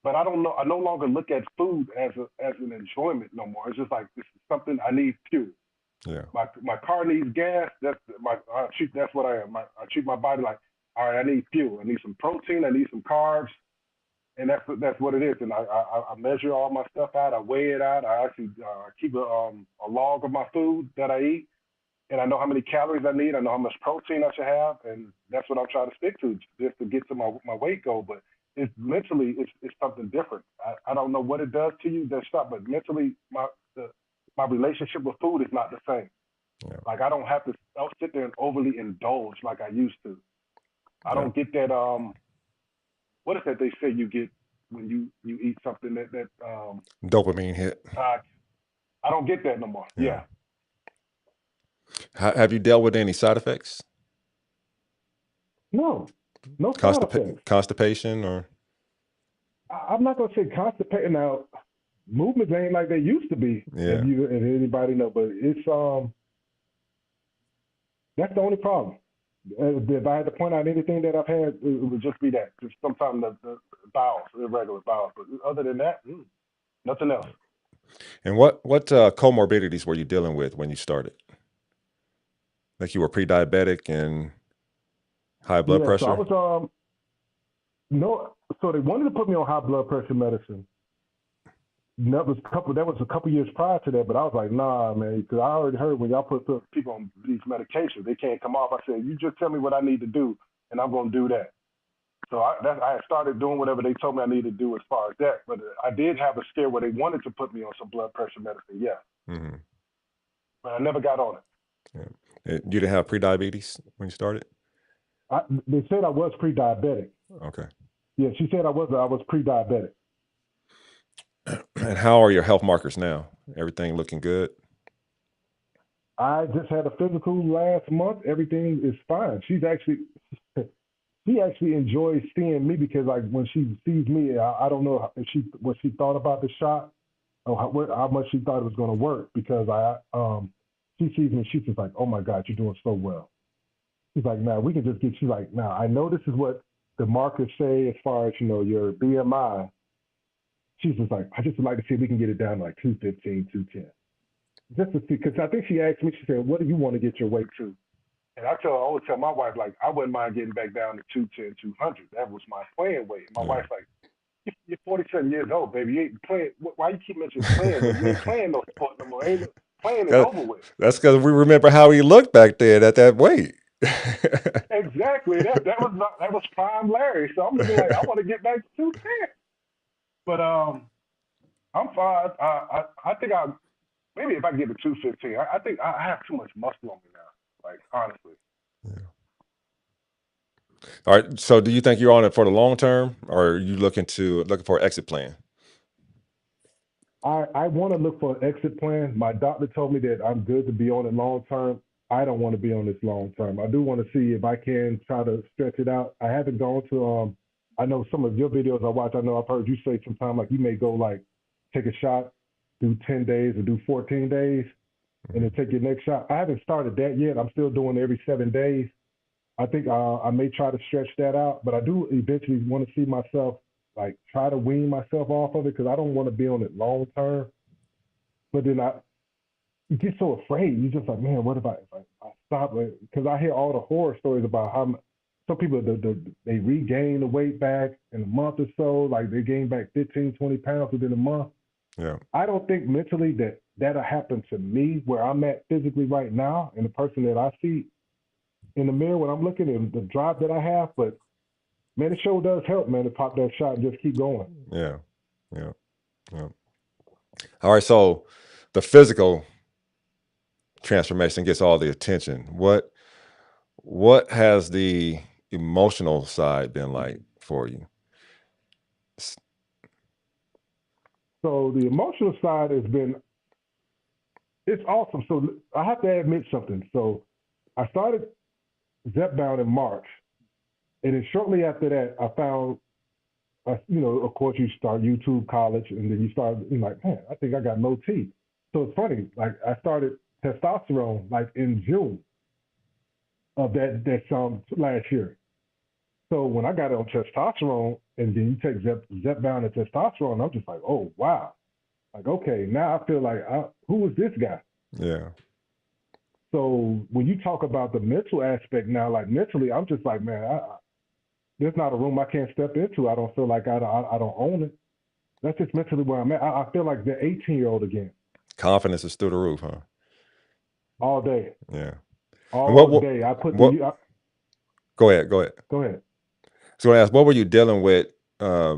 but I don't know. I no longer look at food as an enjoyment no more. It's just like this is something I need fuel. yeah, My car needs gas. That's what I am. I treat my body like, all right, I need fuel. I need some protein. I need some carbs, and that's what it is. And I measure all my stuff out. I weigh it out. I actually keep a log of my food that I eat, and I know how many calories I need. I know how much protein I should have, and that's what I'm trying to stick to just to get to my weight goal. But it's mentally it's something different. I don't know what it does to you, that stuff, but mentally my relationship with food is not the same. yeah, Like I don't sit there and overly indulge like I used to. I yeah. don't get that what is that they say you get? when you eat something that Dopamine hit. uh, I don't get that no more. Yeah. Yeah. Have you dealt with any side effects? No, no side effects. Constipation or? I'm not gonna say constipated. Now, movements ain't like they used to be. Yeah. If anybody know, but it's that's the only problem. If I had to point out anything that I've had, it would just be that. Just sometimes the bowels, irregular bowels. But other than that, nothing else. And what comorbidities were you dealing with when you started? Like you were pre-diabetic and high blood Yeah. So I pressure? was no. So they wanted to put me on high blood pressure medicine. That was a couple years prior to that, but I was like, nah, man, because I already heard when y'all put people on these medications, they can't come off. I said, you just tell me what I need to do, and I'm gonna do that. So I had started doing whatever they told me I needed to do as far as that. But I did have a scare where they wanted to put me on some blood pressure medicine, yeah, Hmm. but I never got on it. Yeah. You didn't have pre-diabetes when you started? They said I was pre-diabetic. Okay. Yeah, she said I was pre-diabetic. And how are your health markers now? Everything looking good? I just had a physical last month. Everything is fine. She actually enjoys seeing me because like when she sees me, I don't know if what she thought about the shot or how much she thought it was going to work because she sees me, she's just like, oh my God, you're doing so well. She's like, now we can just get. She's like, now I know this is what the markers say as far as your BMI. She's just like, I just would like to see if we can get it down to like 215, 210. Just to see, because I think she asked me, she said, what do you want to get your weight to? And I always tell my wife, like, I wouldn't mind getting back down to 210, 200. That was my playing weight. My Yeah. wife's like, you're 47 years old, baby. You ain't playing. Why you keep mentioning playing weight? You ain't playing no sport no more. Ain't playing is over with. That's because we remember how he looked back then at that weight. Exactly. That was prime Larry. So I'm looking like I want to get back to 210. But I'm fine. I think maybe if I get to 215, I think I have too much muscle on me now. Like honestly. Yeah. All right. So, do you think you're on it for the long term, or are you looking for an exit plan? I want to look for an exit plan. My doctor told me that I'm good to be on it long term. I don't want to be on this long term. I do want to see if I can try to stretch it out. I haven't gone to I know some of your videos I watch, I know I've heard you say sometime like you may go like take a shot, do 10 days or do 14 days and then Mhm. take your next shot. I haven't started that yet. I'm still doing every 7 days. I think I may try to stretch that out, but I do eventually want to see myself like try to wean myself off of it because I don't want to be on it long term. But then you get so afraid. You just like, man, what if I stop? Because I hear all the horror stories about how some people they regain the weight back in a month or so, like they gain back 15, 20 pounds within a month. Yeah. I don't think mentally that'll happen to me where I'm at physically right now and the person that I see in the mirror when I'm looking at the drive that I have. But man, it sure does help, man, to pop that shot and just keep going. Yeah. Yeah. Yeah. All right. So, the physical transformation gets all the attention. What has the emotional side been like for you? So the emotional side has been it's awesome. So I have to admit something. So I started Zepbound in March, and then shortly after that, I found, of course, you start YouTube College, and then you start like, man, I think I got low T. So it's funny. Like I started testosterone like in June of that last year. So when I got on testosterone, and then you take Zepbound and testosterone, I'm just like, oh wow, like okay, now I feel like who is this guy? Yeah. So when you talk about the mental aspect now, like mentally, I'm just like, man, there's not a room I can't step into. I don't feel like I don't own it. That's just mentally where I'm at. I feel like the 18-year-old again, Confidence is through the roof, huh? all day, Yeah. And all day. I put what go ahead, go ahead. go ahead. So I asked, what were you dealing with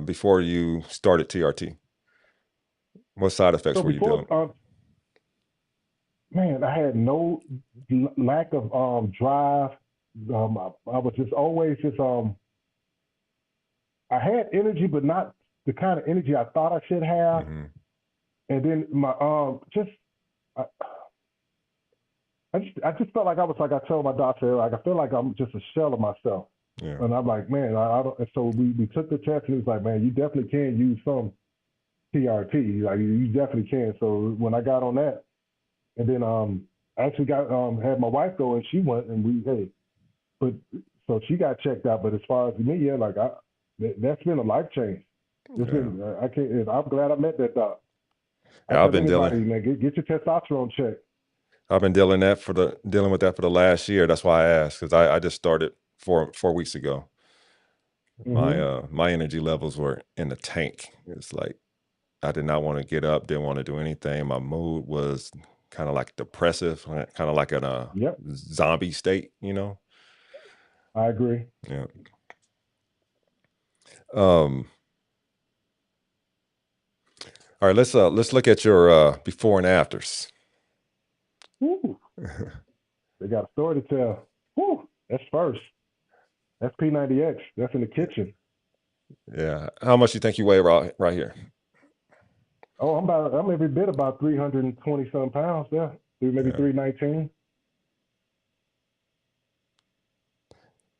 before you started TRT? What side effects So were you dealing before, man, I had no lack of drive. I was just always just I had energy, but not the kind of energy I thought I should have, Hmm. and then my just I, I just felt like I was like I told my doctor, like I feel like I'm just a shell of myself. Yeah. And I'm like, man, I don't. And so we took the test, and he was like, man, you definitely can use some TRT. Like you definitely can. So when I got on that, and then I actually got had my wife go, and she went, and we hey, but so she got checked out. But as far as me, yeah, like that's been a life change. It's Yeah. been I can't. I'm glad I met that doc. I Yeah, I've tell been dealing. anybody, man, get your testosterone checked. I've been dealing with that for the last year. That's why I asked, because I just started 4 weeks ago. My Hmm. my energy levels were in the tank. It's like I did not want to get up, didn't want to do anything. My mood was kind of like depressive, kind of like in a Yep, zombie state, you know. I agree. Yeah. Um. All right. Let's look at your before and afters. Woo, they got a story to tell. Woo, that's first. That's P90X. That's in the kitchen. Yeah. How much you think you weigh right here? Oh, I'm every bit about 320 some pounds. Yeah, maybe Yeah. 319.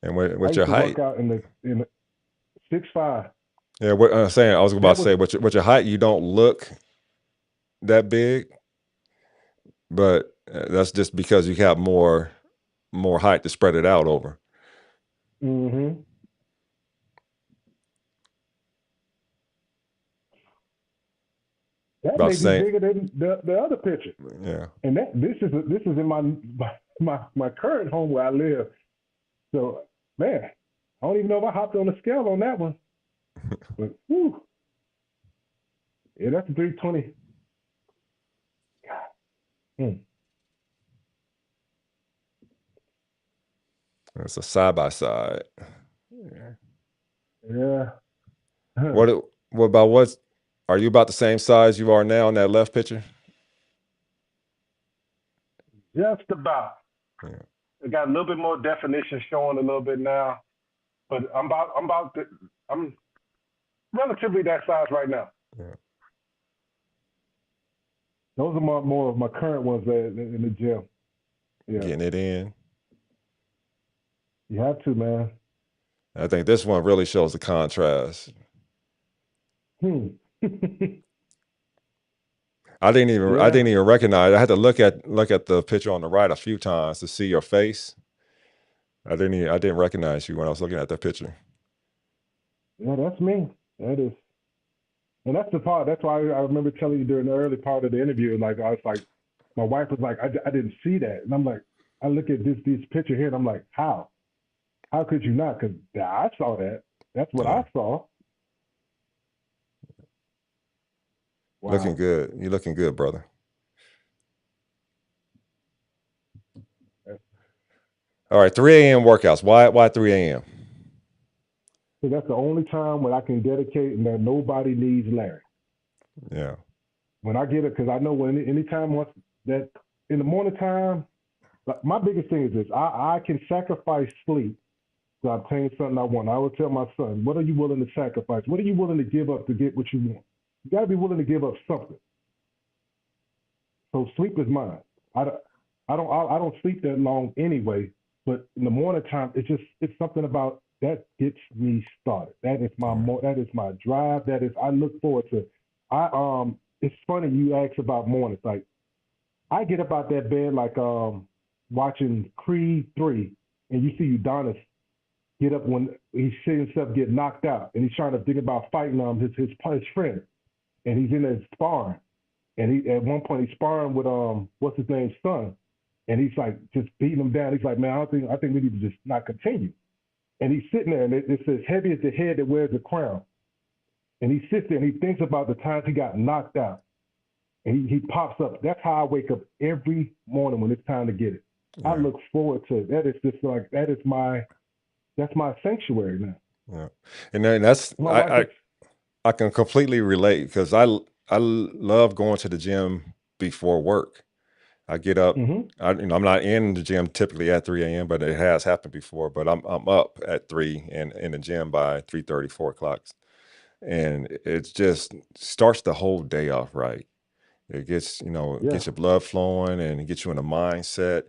And I with used your to work height? out in the 6'5". Yeah. What I'm saying, I was about That to was say, with your height, you don't look that big, but that's just because you have more height to spread it out over. hmm that About may be saying, bigger than the other picture. yeah. And this is in my current home where I live. So man, I don't even know if I hopped on the scale on that one. But whew, yeah, that's a 320. Mm, It's a side by side. Yeah. yeah, What what about what's are you about the same size you are now in that left picture? just about. Yeah. It got a little bit more definition showing a little bit now, but I'm relatively that size right now. Yeah. Those are more of my current ones in the gym. Yeah, Getting it in. you have to, man. I think this one really shows the contrast. Hmm. I Yeah, didn't even recognize. I had to look at the picture on the right a few times to see your face. I didn't recognize you when I was looking at that picture. yeah, that's me. That is, and that's the part. That's why I remember telling you during the early part of the interview. Like I was like, my wife was like, I didn't see that, and I'm like, I look at this picture here, and I'm like, how? How could you not? Because I saw that. That's what Yeah. I saw. Looking Wow. good. You're looking good, brother. All right, 3 a.m. workouts. Why 3 a.m.? So that's the only time when I can dedicate and that nobody needs Larry. Yeah. When I get it, because I know when anytime once that in the morning time, like my biggest thing is this: I can sacrifice sleep to obtain something I want. I would tell my son, what are you willing to sacrifice? What are you willing to give up to get what you want? You got to be willing to give up something. So sleep is mine. I don't, I don't sleep that long anyway. But in the morning time, it's something about that gets me started. Yeah. That is my drive. That is I look forward to. I It's funny you ask about mornings. Like I get up out that bed like watching Creed 3, and you see Udonis get up when he sees himself get knocked out, and he's trying to think about fighting his friend, and he's in there sparring, and he at one point he's sparring with what's his name's son, and he's like just beating him down. He's like, man, I think we need to just not continue. And he's sitting there, and it says heavy as the head that wears the crown, and he sits there and he thinks about the times he got knocked out, and he pops up. That's how I wake up every morning when it's time to get it. I Yeah. look forward to it. That is just like that's my sanctuary now. Yeah. And then that's My wife is. I can completely relate because I love going to the gym before work. I get up. Mm-hmm. I'm not in the gym typically at 3 a.m., but it has happened before. But I'm up at 3 and in the gym by 3:30, 4 o'clock. and it just starts the whole day off right. It gets, Yeah. gets your blood flowing and it gets you in a mindset.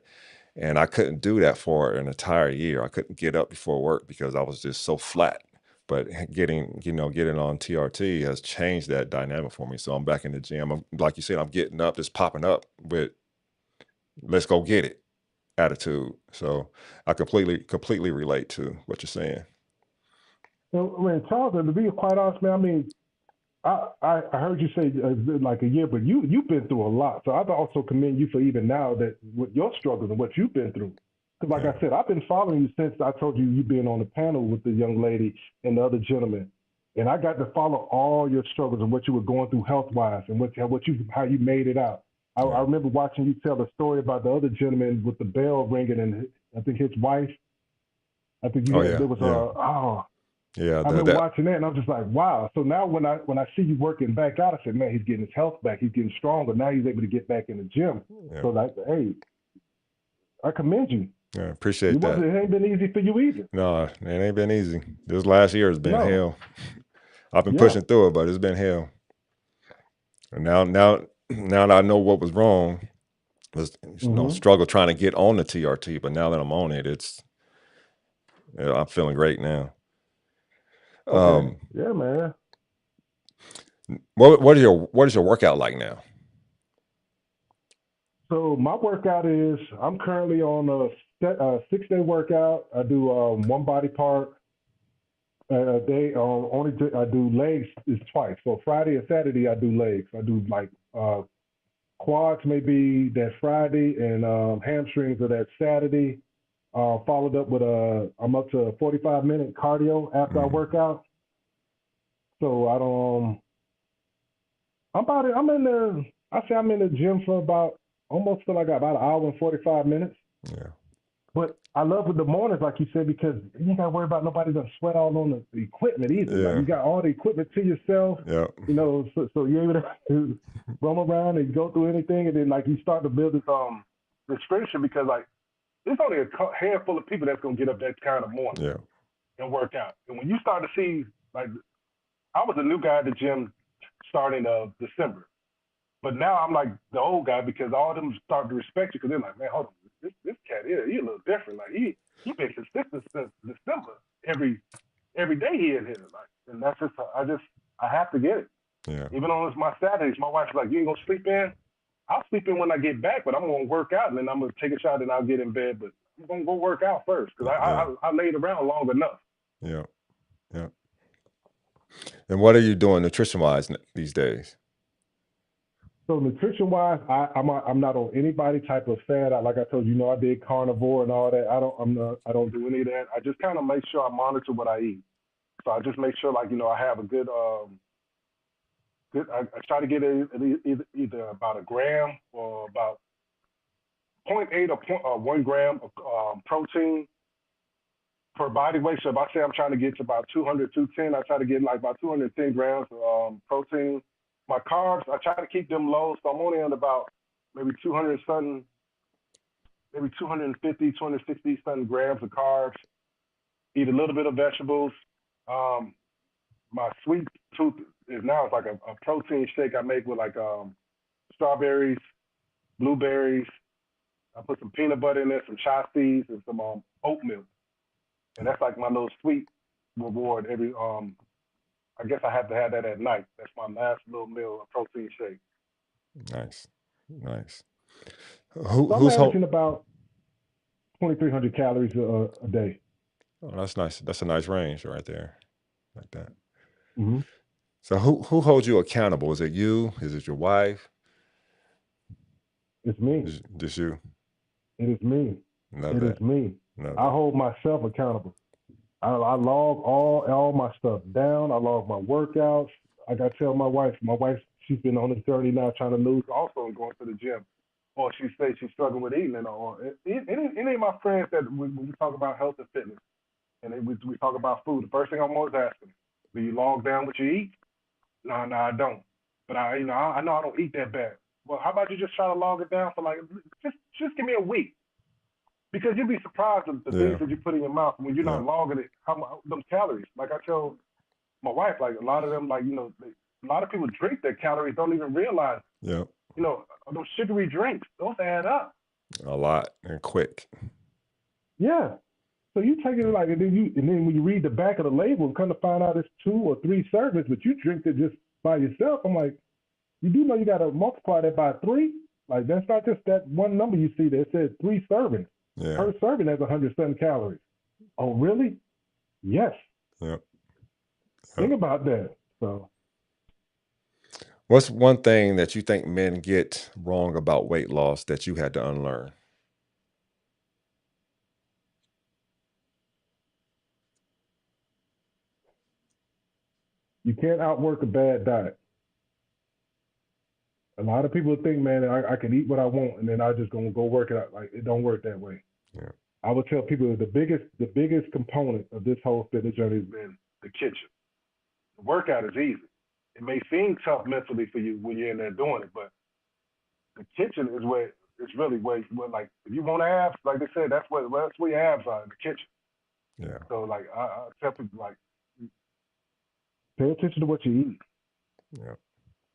And I couldn't do that for an entire year. I couldn't get up before work because I was just so flat. But getting on TRT has changed that dynamic for me. So I'm back in the gym. Like you said, I'm getting up, just popping up with let's go get it attitude. So I completely relate to what you're saying. I mean, Charles, to be quite honest, man, I mean, I heard you say like a year, but you've been through a lot. So I'd also commend you for even now that with your struggles and what you've been through. Because like Yeah. I said, I've been following you since I told you been on the panel with the young lady and the other gentleman, and I got to follow all your struggles and what you were going through health wise and how you made it out. I Yeah. remember watching you tell the story about the other gentleman with the bell ringing and I think his wife. I think you Oh had yeah. there was Yeah. Yeah. I The, remember that watching that, and I'm just like, wow. So now when I see you working back out, I said, man, he's getting his health back. He's getting stronger. Now he's able to get back in the gym. yeah. So like, hey, I commend you. Yeah. Appreciate that. It ain't been easy for you either. No, it ain't been easy. This last year has been No. hell. I've been Yeah. pushing through it, but it's been hell. And now that I know what was wrong, was Mm-hmm. struggle trying to get on the TRT. But now that I'm on it, I'm feeling great now. Okay. Um, Yeah, man. what is your workout like now? So my workout is I'm currently on a 6-day workout. I do one body part a day. I do legs is twice. So Friday and Saturday I do legs. I do like quads maybe that Friday and hamstrings are that Saturday. Followed up with I'm up to a 45-minute cardio after I Mm, work out. So I don't. I'm about it. I'm in the. I say I'm in the gym for about almost feel like about an hour and 45 minutes. yeah, But I love with the mornings, like you said, because you ain't got to worry about nobody gonna sweat all on the equipment either. Like yeah, you got all the equipment to yourself, yeah, so you're able to roam around and go through anything, and then like you start to build this restriction because like there's only a handful of people that's gonna get up that kind of morning yeah, and work out. And when you start to see, like, I was a new guy at the gym starting of December, but now I'm like the old guy because all of them start to respect you because they're like, man, hold on, this cat here, he a little different. Like he been consistent since December. Every day he in here, like, and that's just I have to get it. yeah, Even on my Saturdays, my wife's like, you ain't gonna sleep in. I'll sleep in when I get back, but I'm gonna work out and then I'm gonna take a shot and I'll get in bed. But I'm gonna go work out first because yeah, I laid around long enough. yeah, yeah. And what are you doing nutrition wise these days? So nutrition wise, I'm not on anybody type of fad. Like I told you, I did carnivore and all that. I don't do any of that. I just kind of make sure I monitor what I eat. So I just make sure like I have a good. I try to get either about a gram or about point 0.8 or 1 gram of protein per body weight. So if I say I'm trying to get to about 200, 210, I try to get like about 210 grams of protein. My carbs, I try to keep them low. So I'm only on about maybe 200 something, maybe 250, 260 something grams of carbs. Eat a little bit of vegetables. Um, my sweet tooth is now it's like a protein shake I make with like strawberries, blueberries. I put some peanut butter in there, some chia seeds, and some oat milk. And that's like my little sweet reward every I guess I have to have that at night. That's my last little meal of protein shake. Nice, nice. Who So I'm who's home? averaging about 2,300 calories a day. Oh, that's nice. That's a nice range right there, like that. Mm-hmm. So who holds you accountable? Is it you? Is it your wife? It's me. Is just you? It is me. Love It is that. me. Love I that. hold myself accountable. I log all my stuff down. I log my workouts. Like I tell my wife, she's been on this journey now trying to lose also and going to the gym. Or she says she's struggling with eating or any of my friends that when we talk about health and fitness and we talk about food, the first thing I'm always asking, do you log down what you eat? No, I don't. But I know I don't eat that bad. Well, how about you just try to log it down for like just give me a week because you'd be surprised at the things Yeah, that you put in your mouth when you're yeah, not logging it. How them calories? Like I tell my wife, like a lot of them, like a lot of people drink their calories, don't even realize, Yeah. those sugary drinks, those add up. A lot and quick. Yeah. So you take it Yeah. like, and then when you read the back of the label and come to find out it's 2 or 3 servings, but you drink it just by yourself. I'm like, you do know you got to multiply that by 3. Like that's not just that one number you see that says 3 servings. Yeah. Per serving has 107 calories. Oh, really? Yes. Yep. Think Yep. about that. So What's one thing that you think men get wrong about weight loss that you had to unlearn? you can't outwork a bad diet. A lot of people think, man, I can eat what I want and then I just gonna go work it out. Like it don't work that way. Yeah. I would tell people that the biggest component of this whole fitness journey has been the kitchen. The workout is easy. It may seem tough mentally for you when you're in there doing it, but the kitchen is where it's really where like if you want abs, like they said, that's where your abs are in the kitchen. Yeah. So like I tell people like pay attention to what you eat. Yeah.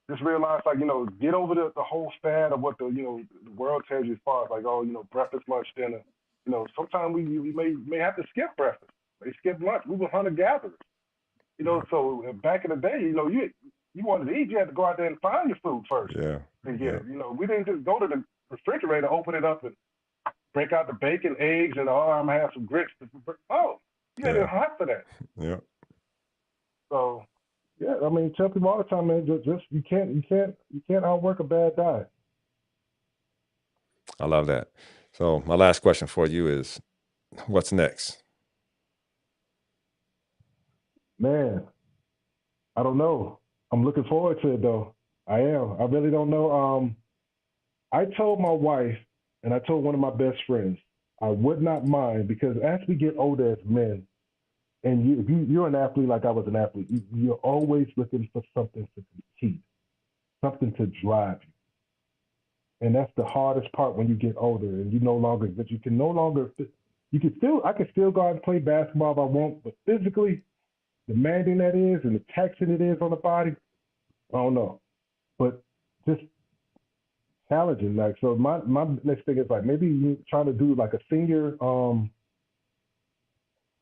Just realize like get over the whole fad of what the world tells you as far as like breakfast, lunch, dinner. Sometimes we may have to skip breakfast. They skip lunch. We were hunter gatherers. Yeah. So back in the day, you wanted to eat, you had to go out there and find your food first Yeah. and get Yeah. it. We didn't just go to the refrigerator, open it up, and break out the bacon, eggs, and I'm gonna have some grits. Oh, you had to Yeah. hunt for that. Yeah. So yeah, I mean, tell people all the time, man, just you can't outwork a bad diet. I love that. So my last question for you is, what's next? Man, I don't know. I'm looking forward to it though. I am. I really don't know. I told my wife and I told one of my best friends I would not mind because as we get older as men, and you're an athlete like I was an athlete, you're always looking for something to compete, something to drive you, and that's the hardest part when you get older and you no longer, but you can no longer. You can still, I can still go out and play basketball if I want, but physically demanding that is and the taxing it is on the body, I don't know. But just challenging. Like so my next thing is like maybe you trying to do like a senior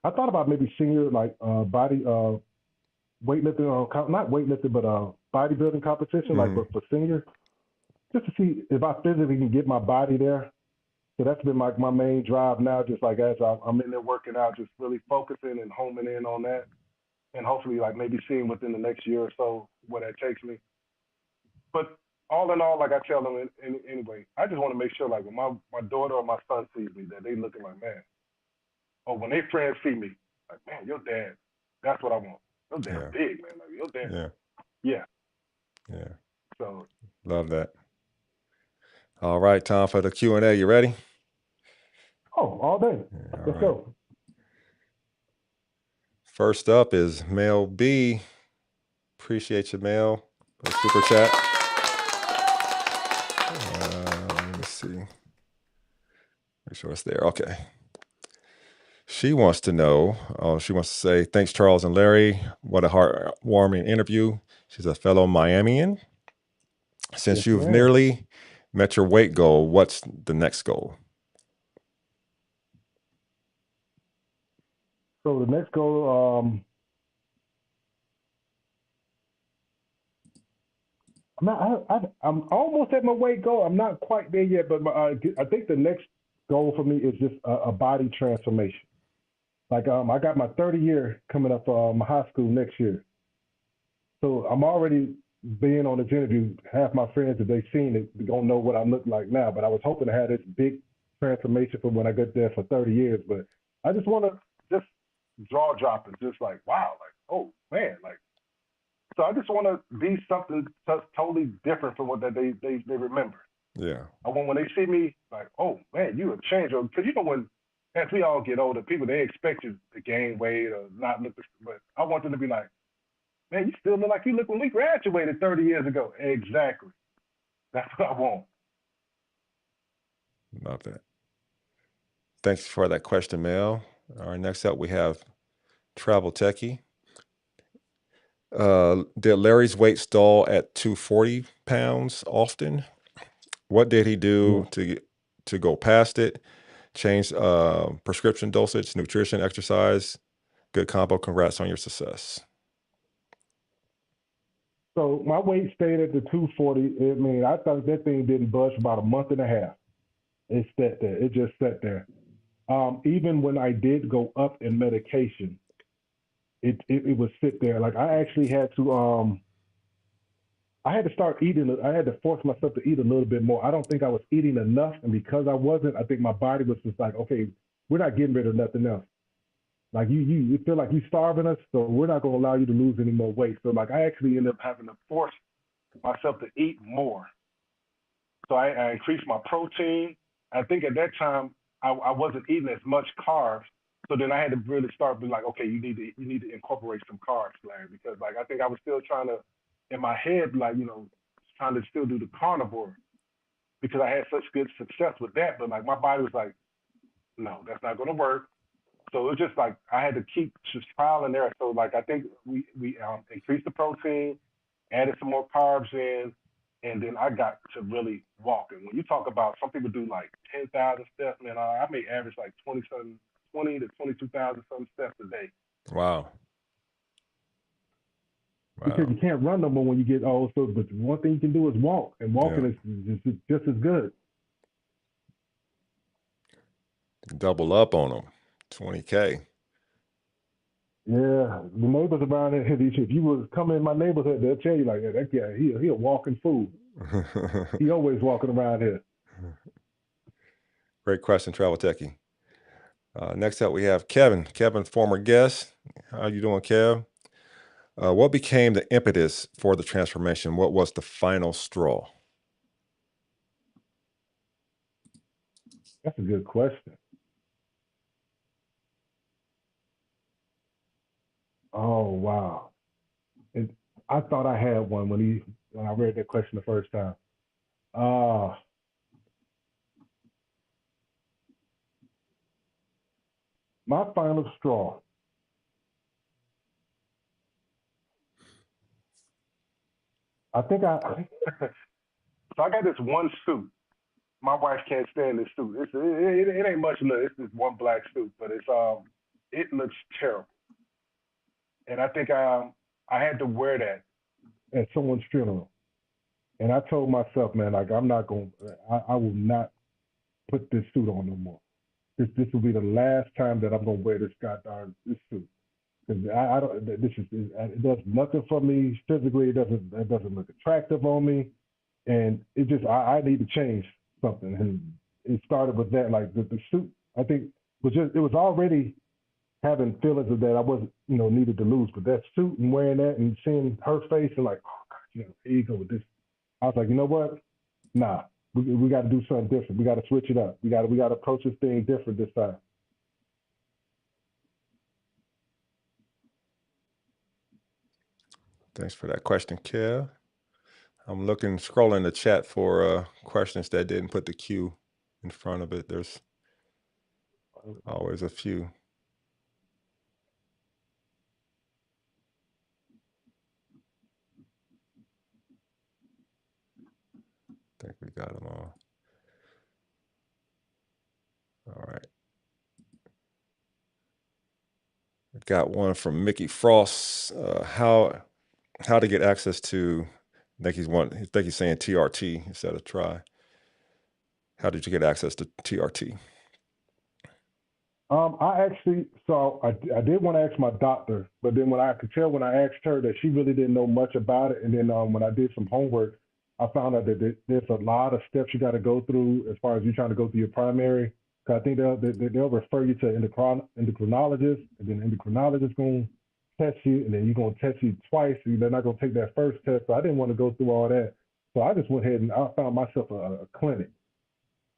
I thought about maybe senior like body weightlifting not weightlifting but bodybuilding competition like Hmm. for senior just to see if I physically can get my body there. So that's been like my main drive now, just like as I'm in there working out, just really focusing and homing in on that and hopefully like maybe seeing within the next year or so where that takes me. But all in all, like I tell them anyway, I just want to make sure like when my daughter or my son sees me that they looking like man, or when they friends see me, like man, your dad, that's what I want. Your dad Yeah. big man, like your dad, Yeah. yeah. Yeah. So Love that. All right, time for the Q&A. You ready? all day, Yeah, all let's right. go. First up is Mel B. Appreciate you, Mel. Super chat. Let me see. Make sure it's there. Okay. She wants to know, she wants to say, thanks, Charles and Larry. What a heartwarming interview. She's a fellow Miamian. Yes, Since you've ma'am. nearly met your weight goal, what's the next goal? So the next goal, I'm almost at my weight goal. I'm not quite there yet, but I think the next goal for me is just a body transformation. Like I got my 30 year coming up for my high school next year, so I'm already being on this interview. Half my friends, if they've seen it, they don't know what I look like now. But I was hoping to have this big transformation for when I get there for 30 years. But I just want to just jaw dropping, just like wow, like oh man, like so I just want to be something totally different from what that they remember. Yeah. I want when they see me, like, oh man, you have changed. Because when as we all get older, people they expect you to gain weight or not look. But I want them to be like, man, you still look like you look when we graduated 30 years ago. Exactly. That's what I want. Love that. Thanks for that question, Mel. All right, next up we have Travel Techie. Did Larry's weight stall at 240 pounds often? What did he Yeah. do to go past it? Change prescription dosage, nutrition, exercise. Good combo. Congrats on your success. So my weight stayed at the 240. I mean, I thought that thing didn't budge about a month and a half. It sat there. It just sat there. Even when I did go up in medication, it would sit there. Like I had to start eating. I had to force myself to eat a little bit more. I don't think I was eating enough, and because I wasn't, I think my body was just like, okay, we're not getting rid of nothing else. Like you feel like you're starving us, so we're not going to allow you to lose any more weight. So like I actually ended up having to force myself to eat more. So I increased my protein. I think at that time I wasn't eating as much carbs. So then I had to really start being like, okay, you need to incorporate some carbs, Larry, because like I think I was still trying to in my head like trying to still do the carnivore because I had such good success with that, but like my body was like, no, that's not going to work. So it was just like I had to keep just trial and error. So like I think we increased the protein, added some more carbs in, and then I got to really walking. When you talk about some people do like 10,000 steps, man, I may average like 20 to 22,000 some steps a day Wow. because Wow. you can't run no more when you get old. So, but one thing you can do is walk, and Yeah. walking is just as good. Double up on them. 20K. Yeah, the neighbors around here, if you was come in my neighborhood, they'll tell you like, yeah, that guy, he a walking fool. He always walking around here. Great question, Travel Techie. Next up, we have Kevin. Kevin, former guest. How you doing, Kev? What became the impetus for the transformation? What was the final straw? That's a good question. Oh wow. And I thought I had one when I read that question the first time. Uh my final straw. I think I so I got this one suit. My wife can't stand this suit. It ain't much look. It's this one black suit, but it looks terrible. And I think I had to wear that at someone's funeral. And I told myself, man, like I'm not going. I will not put this suit on no more. This will be the last time that I'm gonna wear this suit. Because I don't. This is it does nothing for me physically. It doesn't look attractive on me, and it just I need to change something. And it started with that. Like the suit, I think was just it was already having feelings of that I wasn't needed to lose. But that suit and wearing that and seeing her face and like, oh God, here you go with this. I was like, you know what? Nah, we got to do something different. We got to switch it up. We got to approach this thing different this time. Thanks for that question, Kev. I'm scrolling the chat for questions that didn't put the Q in front of it. There's always a few. I think we got them all. All right. We got one from Mickey Frost. How to get access to? I think he's saying TRT instead of try. How did you get access to TRT? I actually, so I did want to ask my doctor, but then when I could tell when I asked her that she really didn't know much about it, and then when I did some homework, I found out that there's a lot of steps you got to go through as far as you trying to go through your primary. Cause I think they'll refer you to endocrinologist, and then endocrinologist going to test you, and then you're going to test you twice. So they're not going to take that first test. So I didn't want to go through all that. So I just went ahead and I found myself a clinic.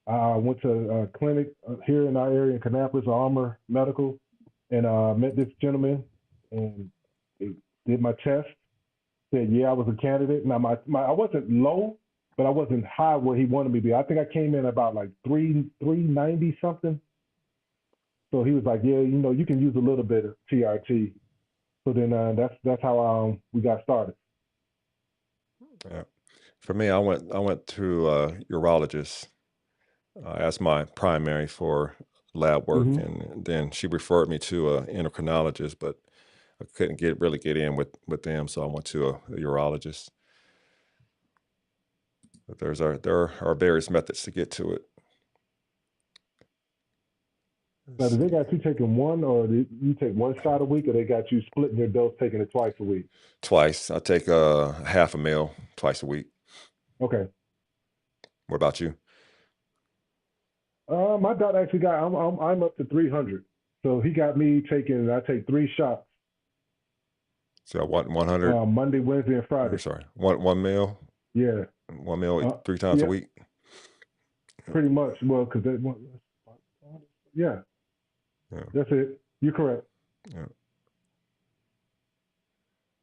I went to a clinic here in our area in Kannapolis, Armor Medical, and met this gentleman and he did my test. Said, yeah, I was a candidate. Now, I wasn't low, but I wasn't high where he wanted me to be. I think I came in about like 390 something. So he was like, yeah, you can use a little bit of TRT. So then that's how we got started. Yeah. For me, I went to a urologist as my primary for lab work, Hmm. and then she referred me to an endocrinologist, but I couldn't really get in with them, so I went to a urologist. But there are various methods to get to it. Now, Let's do they see. got you taking one, or do you take one shot a week, or they got you splitting your dose, taking it twice a week? Twice. I take half a meal twice a week. Okay. What about you? My doctor actually got. I'm up to 300. So he got me taking. I take 3 shots. So what, 100? Monday, Wednesday, and Or Friday. sorry, one meal, Yeah. one meal Uh, 3 times a yeah. week. Pretty much. Well, because yeah, Yeah, that's it. You're correct. yeah.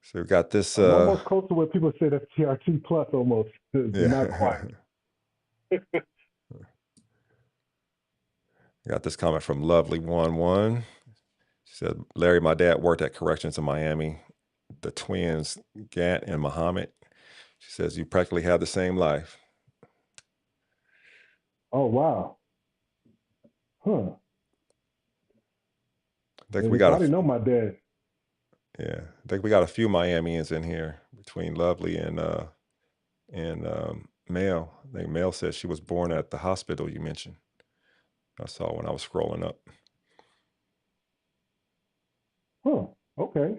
So we got this. I'm almost close to what people say that's TRT plus almost, but not quite. Yeah, got this comment from Lovely11. She said, "Larry, my dad worked at corrections in Miami. The twins, Gant and Muhammad." She says, "You practically have the same life." Oh wow. Huh. I think Yeah, we they got probably know my dad. yeah, I think we got a few Miamians in here between Lovely and Mel. I think Mel said she was born at the hospital you mentioned. I saw when I was scrolling up. Huh. Okay.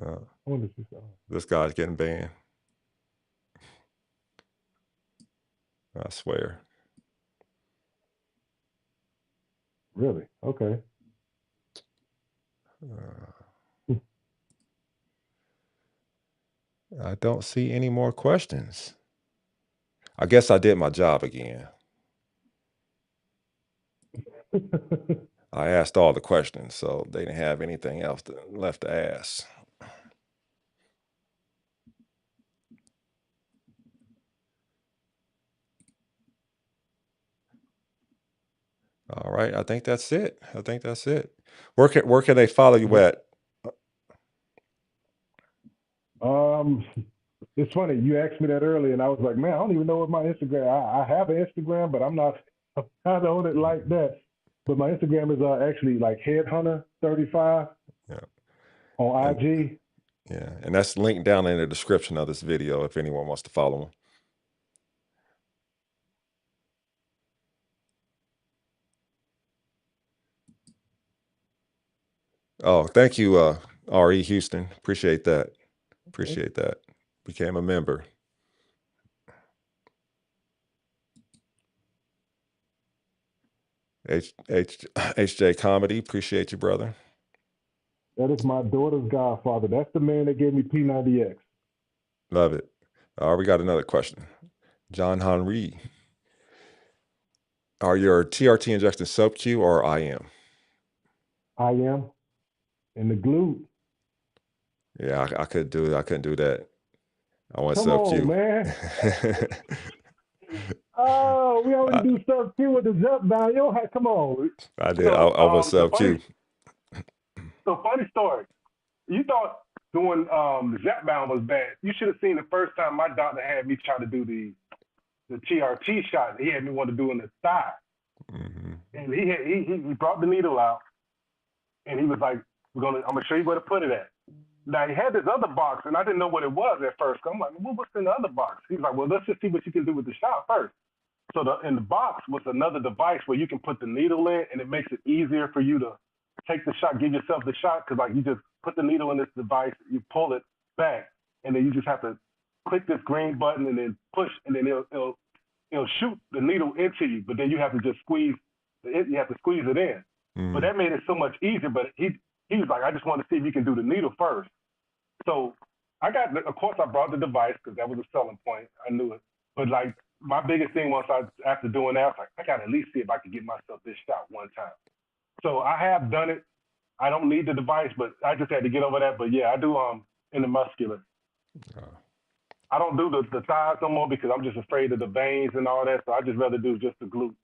Uh, I wonder if this guy's getting banned. I swear. really. Okay. Uh, I don't see any more questions. I guess I did my job again. I asked all the questions, so they didn't have anything else left to ask. All right, I think that's it. I think that's it. Where can they follow you Yep. at? Um, it's funny. You asked me that earlier, and I was like, man, I don't even know what my Instagram. I have an Instagram, but I'm not. I'm not on it like that. But my Instagram is actually like Headhunter35 Yeah, on and IG. yeah, and that's linked down in the description of this video if anyone wants to follow him. Oh, thank you, RE Houston. Appreciate that. Okay. Appreciate that. Became a member. HJ Comedy. Appreciate you, brother. That is my daughter's godfather. That's the man that gave me P90X. Love it. We got another question. John Henry. Are your TRT injections sub-Q or IM? I am. And the glute. Yeah, I couldn't do it. I couldn't do that. I want Come on, sub-Q. man. Oh, we already I, do stuff too with the Zepbound. Yo, come on. I did. I, So, I want the funny, sub-Q. funny story. You thought doing the Zepbound was bad. You should have seen the first time my doctor had me try to do the TRT shot. He had me want to do in the thigh, Hmm. and he brought the needle out, and he was like, I'm gonna show you where to put it at." Now he had this other box, and I didn't know what it was at first. I'm like, well, what's in the other box? He's like, well, let's just see what you can do with the shot first. So in the box was another device where you can put the needle in, and it makes it easier for you to take the shot, give yourself the shot, because like you just put the needle in this device, you pull it back, and then you just have to click this green button and then push, and then it'll shoot the needle into you. But then you have to just squeeze it. You have to squeeze it in. But Hmm. that made it so much easier. But he was like, I just want to see if you can do the needle first. So of course, I brought the device because that was a selling point. I knew it. But like my biggest thing was after doing that, I was like, I got to at least see if I can get myself this shot one time. So I have done it. I don't need the device, but I just had to get over that. But yeah, I do in the muscular. Uh, I don't do the thighs no more because I'm just afraid of the veins and all that. So I just rather do just the glute.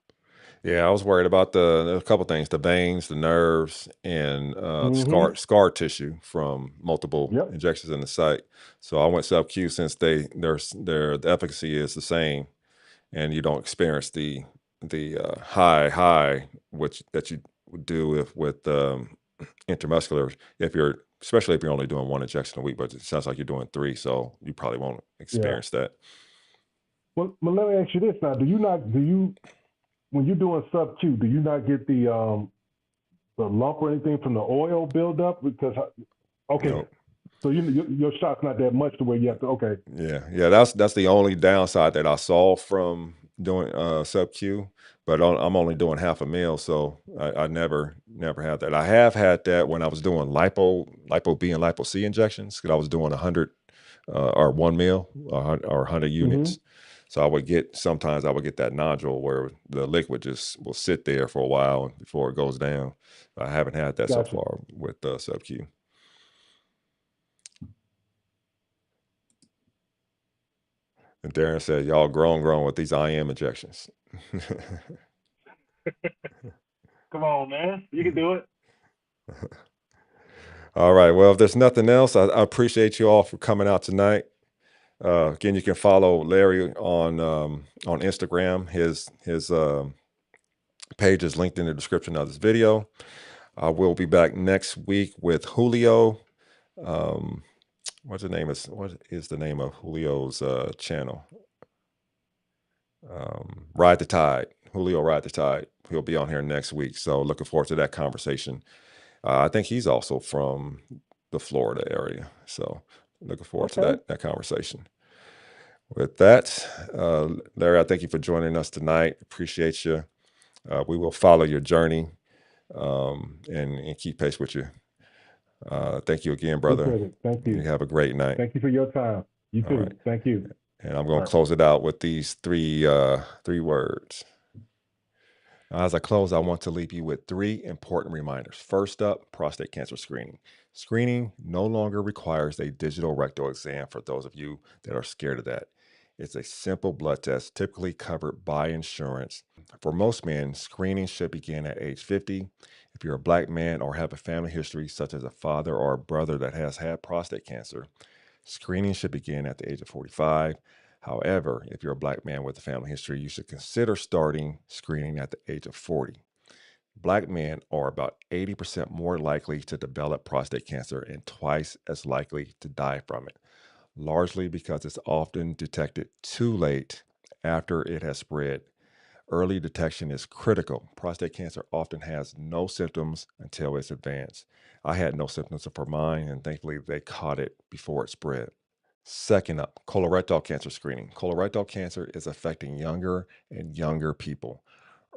Yeah, I was worried about a couple things: the veins, the nerves, and Mm-hmm. scar tissue from multiple Yep. injections in the site. So I went sub Q since the efficacy is the same, and you don't experience the high which that you would do with intramuscular, if you're especially if you're only doing one injection a week. But it sounds like you're doing three, so you probably won't Yeah. experience that. Well, let me ask you this now. Do you when you're doing sub Q, do you not get the lump or anything from the oil buildup? Because okay, Nope. so your shot's not that much to where you have to. Okay, Yeah. That's the only downside that I saw from doing sub Q. But I'm only doing half a meal, so I never had that. I have had that when I was doing lipo B and lipo C injections, because I was doing 100 or 1 meal or 100 mm-hmm, units. So sometimes I would get that nodule where the liquid just will sit there for a while before it goes down. I haven't had that so gotcha. far with sub Q. And Darren said, "Y'all grown with these IM injections." Come on, man, you can do it. All right. Well, if there's nothing else, I appreciate you all for coming out tonight. Again, you can follow Larry on Instagram. His page is linked in the description of this video. I will be back next week with Julio. Um, what is the name of Julio's channel? Ride the Tide. Julio Ride the Tide. He'll be on here next week. So looking forward to that conversation. I think he's also from the Florida area. So looking forward to Okay, that conversation. With that, Larry, I thank you for joining us tonight. Appreciate you. We will follow your journey and keep pace with you. Thank you again, brother. appreciate it. Thank You you. have a great night. Thank you for your time. You All right. too. Thank you. And I'm All going to right. close it out with these three words. As I close, I want to leave you with three important reminders. First up, prostate cancer screening. Screening no longer requires a digital rectal exam for those of you that are scared of that. It's a simple blood test typically covered by insurance. For most men, screening should begin at age 50. If you're a black man or have a family history, such as a father or a brother that has had prostate cancer, screening should begin at the age of 45. However, if you're a black man with a family history, you should consider starting screening at the age of 40. Black men are about 80% more likely to develop prostate cancer and twice as likely to die from it, largely because it's often detected too late after it has spread. Early detection is critical. Prostate cancer often has no symptoms until it's advanced. I had no symptoms for mine, and thankfully they caught it before it spread. Second up, colorectal cancer screening. Colorectal cancer is affecting younger and younger people.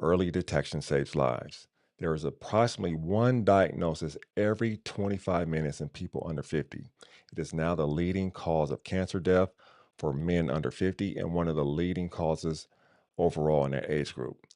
Early detection saves lives. There is approximately one diagnosis every 25 minutes in people under 50. It is now the leading cause of cancer death for men under 50 and one of the leading causes overall in that age group.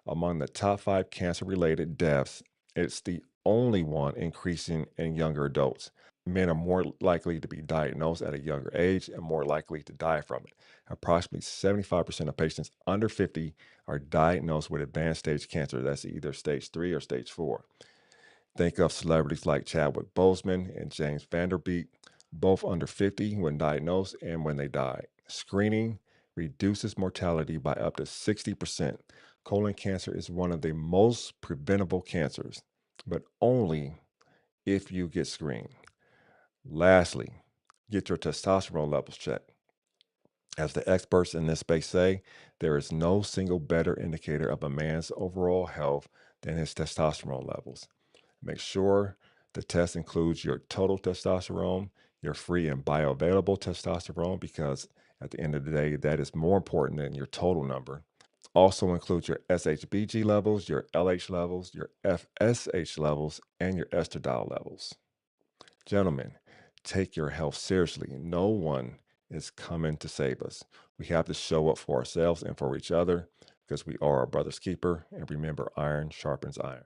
Among the top five cancer related deaths, it's the only one increasing in younger adults. Men are more likely to be diagnosed at a younger age and more likely to die from it. Approximately 75% of patients under 50 are diagnosed with advanced stage cancer. That's either stage 3 or stage 4. Think of celebrities like Chadwick Boseman and James Vanderbeek, both under 50 when diagnosed and when they died. Screening reduces mortality by up to 60%. Colon cancer is one of the most preventable cancers, but only if you get screened. Lastly, get your testosterone levels checked. As the experts in this space say, there is no single better indicator of a man's overall health than his testosterone levels. Make sure the test includes your total testosterone, your free and bioavailable testosterone, because at the end of the day, that is more important than your total number. Also includes your SHBG levels, your LH levels, your FSH levels, and your estradiol levels. Gentlemen, take your health seriously. No one is coming to save us. We have to show up for ourselves and for each other because we are our brother's keeper. And remember, iron sharpens iron.